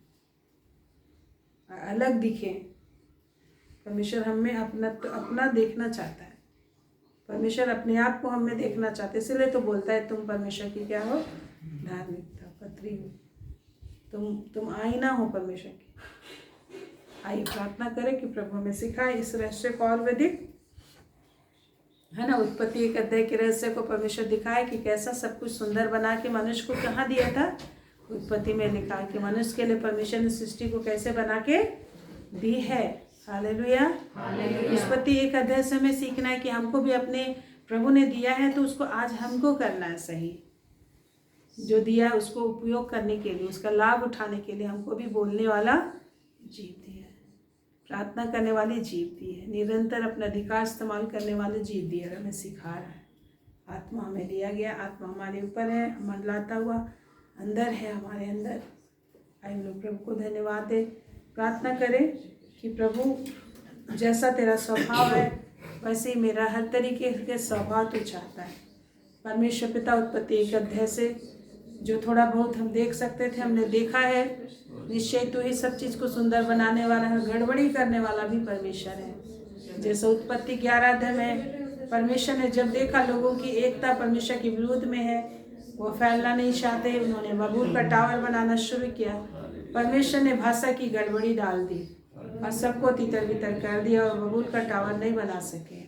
अलग दिखें। परमेश्वर हमें अपना देखना चाहता है। परमेश्वर अपने आप को हमें देखना चाहते, इसलिए तो बोलता है तुम परमेश्वर की क्या हो, धार्मिकता पत्री हो, तुम आईना हो परमेश्वर की। आइए प्रार्थना करें कि प्रभु हमें सिखाए इस रहस्य को और अधिक, है ना। उत्पत्ति 1 के रहस्य को परमेश्वर दिखाए कि कैसा सब कुछ सुंदर बना के मनुष्य को कहाँ दिया था। उत्पत्ति में लिखा है कि मनुष्य के लिए परमेश्वर ने सृष्टि को कैसे बना के दी है। हालेलुया। उत्पत्ति 1 से हमें सीखना है कि हमको भी अपने प्रभु ने दिया है तो उसको आज हमको करना है सही। जो दिया है उसको उपयोग करने के लिए, उसका लाभ उठाने के लिए हमको भी बोलने वाला जीव दिया है, प्रार्थना करने वाली जीव दी है, निरंतर अपना अधिकार इस्तेमाल करने वाले जीव दिया है, हमें सिखा रहा है। आत्मा हमें दिया गया, आत्मा हमारे ऊपर है, मंडलाता हुआ अंदर है, हमारे अंदर। आइए हम लोग प्रभु को धन्यवाद दे, प्रार्थना करें कि प्रभु जैसा तेरा स्वभाव है वैसे ही मेरा हर तरीके के स्वभाव तू चाहता है। परमेश्वर पिता उत्पत्ति 1 से जो थोड़ा बहुत हम देख सकते थे हमने देखा है। निश्चय तू ही सब चीज़ को सुंदर बनाने वाला है, गड़बड़ी करने वाला भी परमेश्वर है। जैसे उत्पत्ति 11 में परमेश्वर ने जब देखा लोगों की एकता परमेश्वर के विरोध में है, वो फैलना नहीं चाहते, उन्होंने बबूल का टावर बनाना शुरू किया। परमेश्वर ने भाषा की गड़बड़ी डाल दी और सबको तितर बितर कर दिया और बबूल का टावर नहीं बना सके।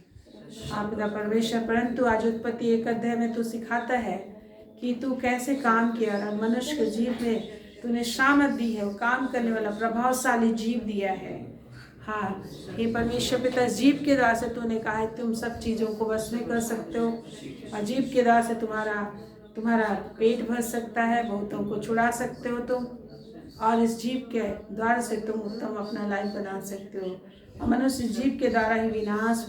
हाँ पिता परमेश्वर, परंतु आज उत्पत्ति 1 में तू सिखाता है कि तू कैसे काम किया और मनुष्य के जीव में तूने शामत दी है, वो काम करने वाला प्रभावशाली जीव दिया है। हाँ ये परमेश्वर पिता, जीव के द्वारा से तूने कहा है तुम सब चीज़ों को वश में कर सकते हो और जीव के द्वारा से तुम्हारा पेट भर सकता है, बहुतों को छुड़ा सकते हो तुम, और इस जीव के द्वारा से तुम उत्तम अपना लाइफ बना सकते हो। और मनुष्य जीव के द्वारा ही विनाश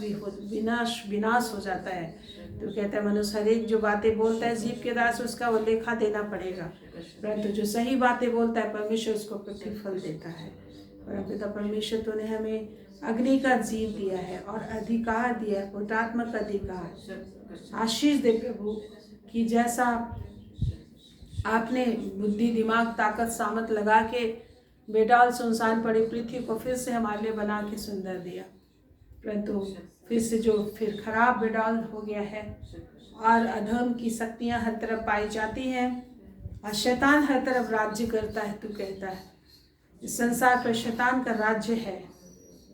हो जाता है। तो कहता है मनुष्य हर एक जो बातें बोलता है जीव के द्वारा से उसका वो लेखा देना पड़ेगा, परंतु जो सही बातें बोलता है परमेश्वर उसको प्रतिफल देता है। परंतु परमेश्वर तूने हमें अग्नि का जीव दिया है और अधिकार दिया है, पुत्रात्मक अधिकार। आशीष दे प्रभु कि जैसा आपने बुद्धि दिमाग ताकत सामत लगा के बेडाल सुनसान पड़ी पृथ्वी को फिर से हमारे लिए बना के सुंदर दिया, परंतु फिर से जो फिर खराब बेडाल हो गया है और अधर्म की शक्तियां हर तरफ पाई जाती हैं और शैतान हर तरफ राज्य करता है। तू कहता है इस संसार पर शैतान का राज्य है,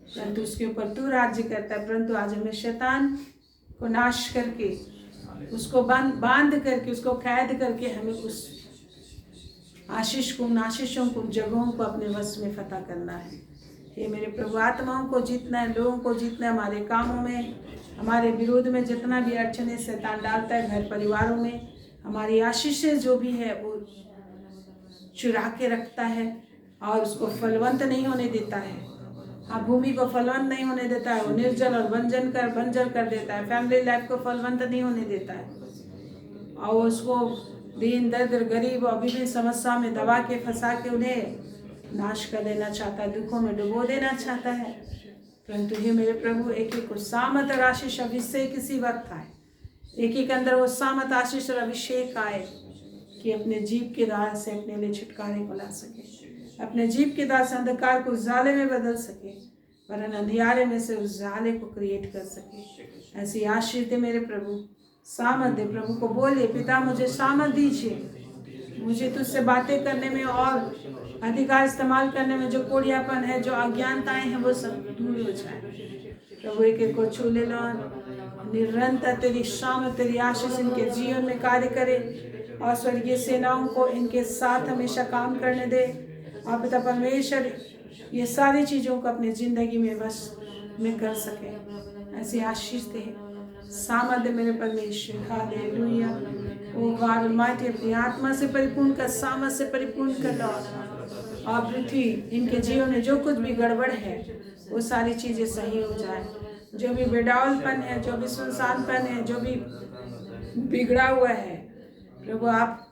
परंतु उसके ऊपर तू राज्य करता है। परंतु आज हमें शैतान को नाश करके, उसको बांध करके, उसको कैद करके हमें उस आशीषों को जगहों को अपने वश में फतह करना है। ये मेरे प्रभु, आत्माओं को जीतना है, लोगों को जीतना है, हमारे कामों में, हमारे विरोध में जितना भी अड़चने शैतान डालता है, घर परिवारों में हमारी आशीषें जो भी है वो चुरा के रखता है और उसको फलवंत नहीं होने देता है। हाँ, भूमि को फलवंत नहीं होने देता है, वो निर्जल और बंजर कर देता है। फैमिली लाइफ को फलवंत नहीं होने देता है और उसको दीन दरिद्र गरीब और विभिन्न समस्या में दबा के फंसा के उन्हें नाश कर देना चाहता है, दुखों में डुबो देना चाहता है। परंतु हे मेरे प्रभु, एक एक को सामत और आशीष अभिषेक इसी वक्त आए, एक एक अंदर वो सामत आशीष और अभिषेक आए कि अपने जीव के द्वारा से अपने लिए छुटकारे को ला सके, अपने जीव के द्वारा से अंधकार को उजाले में बदल सके, वरन अंधियारे में से उजाले को क्रिएट कर सके। ऐसी आशीष दे मेरे प्रभु, सामत दे। प्रभु को बोलिए, पिता मुझे सामत दीजिए, मुझे तुझसे बातें करने में और अधिकार इस्तेमाल करने में जो कोड़ियापन है, जो अज्ञानताएं हैं, वो सब दूर हो जाए। प्रभु एक एक को छू ले लो, निरंतर तेरी सामत तेरी आशीष इनके जीवन में कार्य करे और स्वर्गीय सेनाओं को इनके साथ हमेशा काम करने दे। और पिता परमेश्वर ये सारी चीज़ों को अपनी ज़िंदगी में बस में कर सके, ऐसी आशीष दे, सामत दे मेरे परमेश्वर। हालेलुया। ओ गॉड ऑलमाइटी, अपनी आत्मा से परिपूर्ण कर, सामत से परिपूर्ण कर लॉर्ड। और पृथ्वी इनके जीवन में जो कुछ भी गड़बड़ है वो सारी चीज़ें सही हो जाए, जो भी बेडावलपन है, जो भी सुनसानपन है, जो भी बिगड़ा हुआ है, प्रभु आप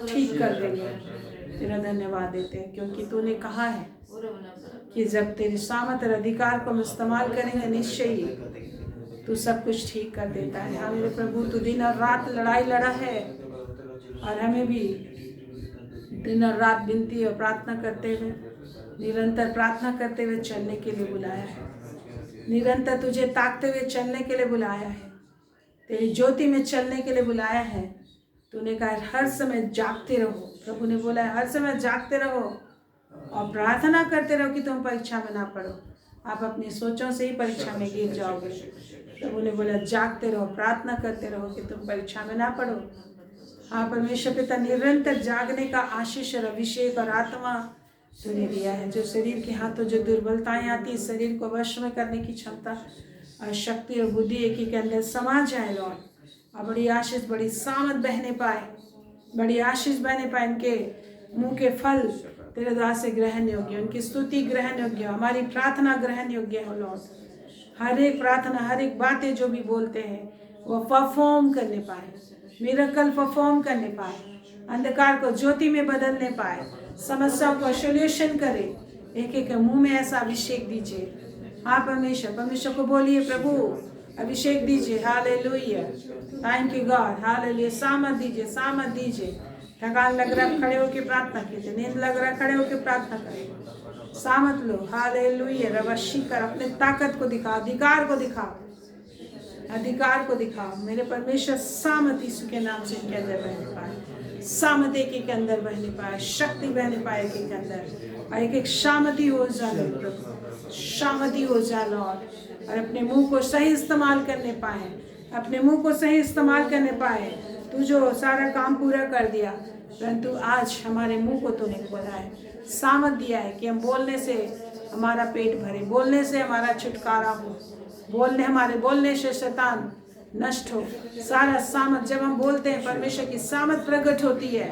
ठीक कर देंगे। तेरा धन्यवाद देते हैं क्योंकि तूने कहा है कि जब तेरी सामत और अधिकार को हम इस्तेमाल करेंगे, निश्चय ही तू सब कुछ ठीक कर देता है। हाँ मेरे प्रभु, तू दिन और रात लड़ाई लड़ा है और हमें भी दिन और रात विनती और प्रार्थना करते हुए, निरंतर प्रार्थना करते हुए चलने के लिए बुलाया है, निरंतर तुझे ताकते हुए चलने के लिए बुलाया है, तेरी ज्योति में चलने के लिए बुलाया है। तूने कहा हर समय जागते रहो, प्रभु ने बोला है हर समय जागते रहो और प्रार्थना करते रहो कि तुम परीक्षा में ना पड़ो। आप अपनी सोचों से ही परीक्षा में गिर जाओगे। प्रभु ने बोला जागते रहो, प्रार्थना करते रहो कि तुम परीक्षा में ना पड़ो। हाँ परमेश्वर पिता, निरंतर जागने का आशीष और अभिषेक और आत्मा तूने दिया है, जो शरीर के हाथों जो दुर्बलताएं आती, शरीर को वश में करने की क्षमता और शक्ति और बुद्धि एक ही के अंदर समा जाए लॉर्ड। और बड़ी आशीष, बड़ी सामत बहने पाए, बड़ी आशीष बहने पाए, इनके मुंह के फल तेरे द्वारा से ग्रहण योग्य, उनकी स्तुति ग्रहण योग्य, हमारी प्रार्थना ग्रहण योग्य हो लॉर्ड। हर एक प्रार्थना, हर एक बातें जो भी बोलते हैं वो परफॉर्म करने पाए, मिरेकल परफॉर्म करने पाए, अंधकार को ज्योति में बदलने पाए, समस्याओं को सोल्यूशन करे। एक एक मुंह में ऐसा अभिषेक दीजिए। हाँ परमेश्वर, परमेश्वर को बोलिए प्रभु अभिषेक दीजिए। Hallelujah, thank you God, hallelujah. सामत दीजिए, सामत दीजिए। थकान लग रहा खड़े होकर प्रार्थना कीजिए, नींद लग रहा खड़े होकर प्रार्थना करें, सामत लो। हालेलुया, रवशी कर, अपने ताकत को दिखाओ, अधिकार को दिखाओ, अधिकार को दिखाओ मेरे परमेश्वर। सामत यीशु के नाम से इनके अंदर बहने पाए, सामत एक एक के अंदर बहने पाए, शक्ति बहने पाए एक एक के अंदर, और एक एक शामती हो जाए प्रभु, शामती हो जाए लॉर्ड। और अपने मुंह को सही इस्तेमाल करने पाए, अपने मुंह को सही इस्तेमाल करने पाए। तू जो सारा काम पूरा कर दिया, परंतु आज हमारे मुंह को तूने खोला है, सामत दिया है कि हम बोलने से हमारा पेट भरे, बोलने से हमारा छुटकारा हो, हमारे बोलने से शैतान नष्ट हो। सारा सामत जब हम बोलते हैं, परमेश्वर की सामत प्रकट होती है।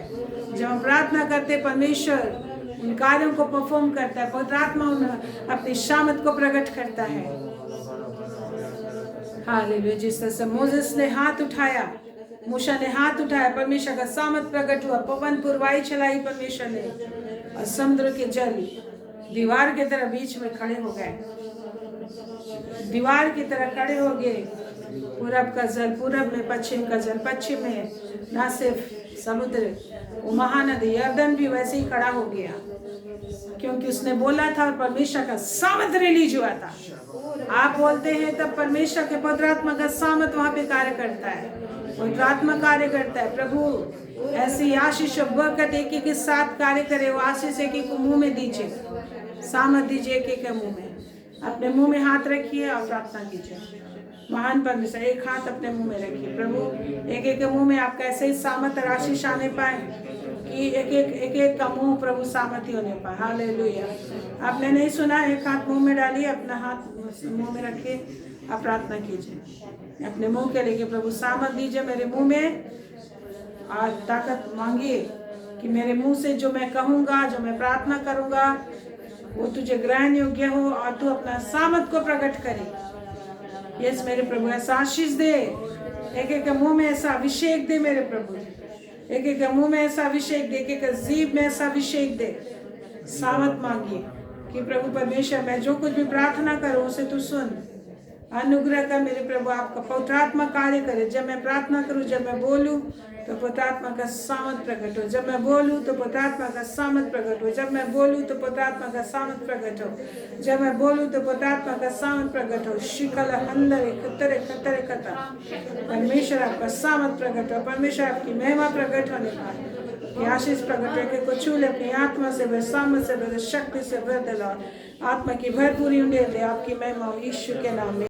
जब हम प्रार्थना करते हैं, परमेश्वर उन कार्यों को परफॉर्म करता है, पवित्र आत्मा अपनी सामत को प्रकट करता है। हालेलुया। जिस तरह से मोसेस ने हाथ उठाया, मूसा ने हाथ उठाया, परमेश्वर का सामत प्रकट हुआ, पवन पुरवाई चलाई परमेश्वर ने, और समुद्र के जल दीवार की तरह बीच में खड़े हो गए, दीवार की तरह खड़े हो गए। पूरब का जल पूरब में, पश्चिम का जल पश्चिम में, ना सिर्फ समुद्र, वो महानदी यर्दन भी वैसे ही खड़ा हो गया, क्योंकि उसने बोला था और परमेश्वर का सामत रिलीज हुआ था। आप बोलते हैं तब परमेश्वर के पवित्र आत्मा का सामत वहाँ पे कार्य करता है, पवित्र आत्मा कार्य करता है। प्रभु ऐसी आशीष और बरकत एक एक के साथ कार्य करे, वो आशीष एक एक को मुंह में दीजिए, सामत दीजिए एक एक के मुंह में। अपने मुंह में हाथ रखिए और प्रार्थना कीजिए। महान परमेश्वर, एक हाथ अपने मुंह में रखिए। प्रभु एक एक के मुंह में आप कैसे सामत और आशीष आने पाए कि एक एक का मुंह प्रभु सामर्थ्य होने पाए। हालेलुया। आपने नहीं सुना, एक हाथ मुंह में डालिए, अपना हाथ मुंह में रखिए, आप प्रार्थना कीजिए। अपने मुंह के लेके प्रभु सामर्थ दीजिए मेरे मुंह में, और ताकत मांगिए कि कि मेरे मुंह से जो मैं कहूँगा, जो मैं प्रार्थना करूँगा, वो तुझे ग्रहण योग्य हो और तू अपना सामर्थ को प्रकट करे। यस मेरे प्रभु, ऐसा आशीष दे, एक एक मुंह में ऐसा अभिषेक दे मेरे प्रभु, एक एक मुंह में ऐसा अभिषेक दे, एक एक जीभ में ऐसा अभिषेक दे। सामर्थ मांगिए कि प्रभु परमेश्वर मैं जो कुछ भी प्रार्थना करूं उसे तू सुन, अनुग्रह कर मेरे प्रभु, आपका पवित्र आत्मा कार्य करे। जब मैं प्रार्थना करूं, जब मैं बोलूं तो पवित्र आत्मा का सामर्थ प्रकट हो, जब मैं बोलूं तो पवित्र आत्मा का सामर्थ प्रकट हो, जब मैं बोलूं तो पवित्र आत्मा का सामर्थ प्रकट हो, जब मैं बोलूं तो पवित्र आत्मा का सामर्थ प्रकट हो। शिकल हंदरे खतरे खतरे खता, परमेश्वर आपका सामर्थ प्रकट हो, परमेश्वर आपकी महिमा प्रकट होने पाए, आशीष प्रकट होकर को छू ले अपनी आत्मा से, वह सामर्थ से, वह शक्ति से भर दे, आत्मा की भरपूरी उंडेल दे। आपकी महिमा यीशु के नाम में।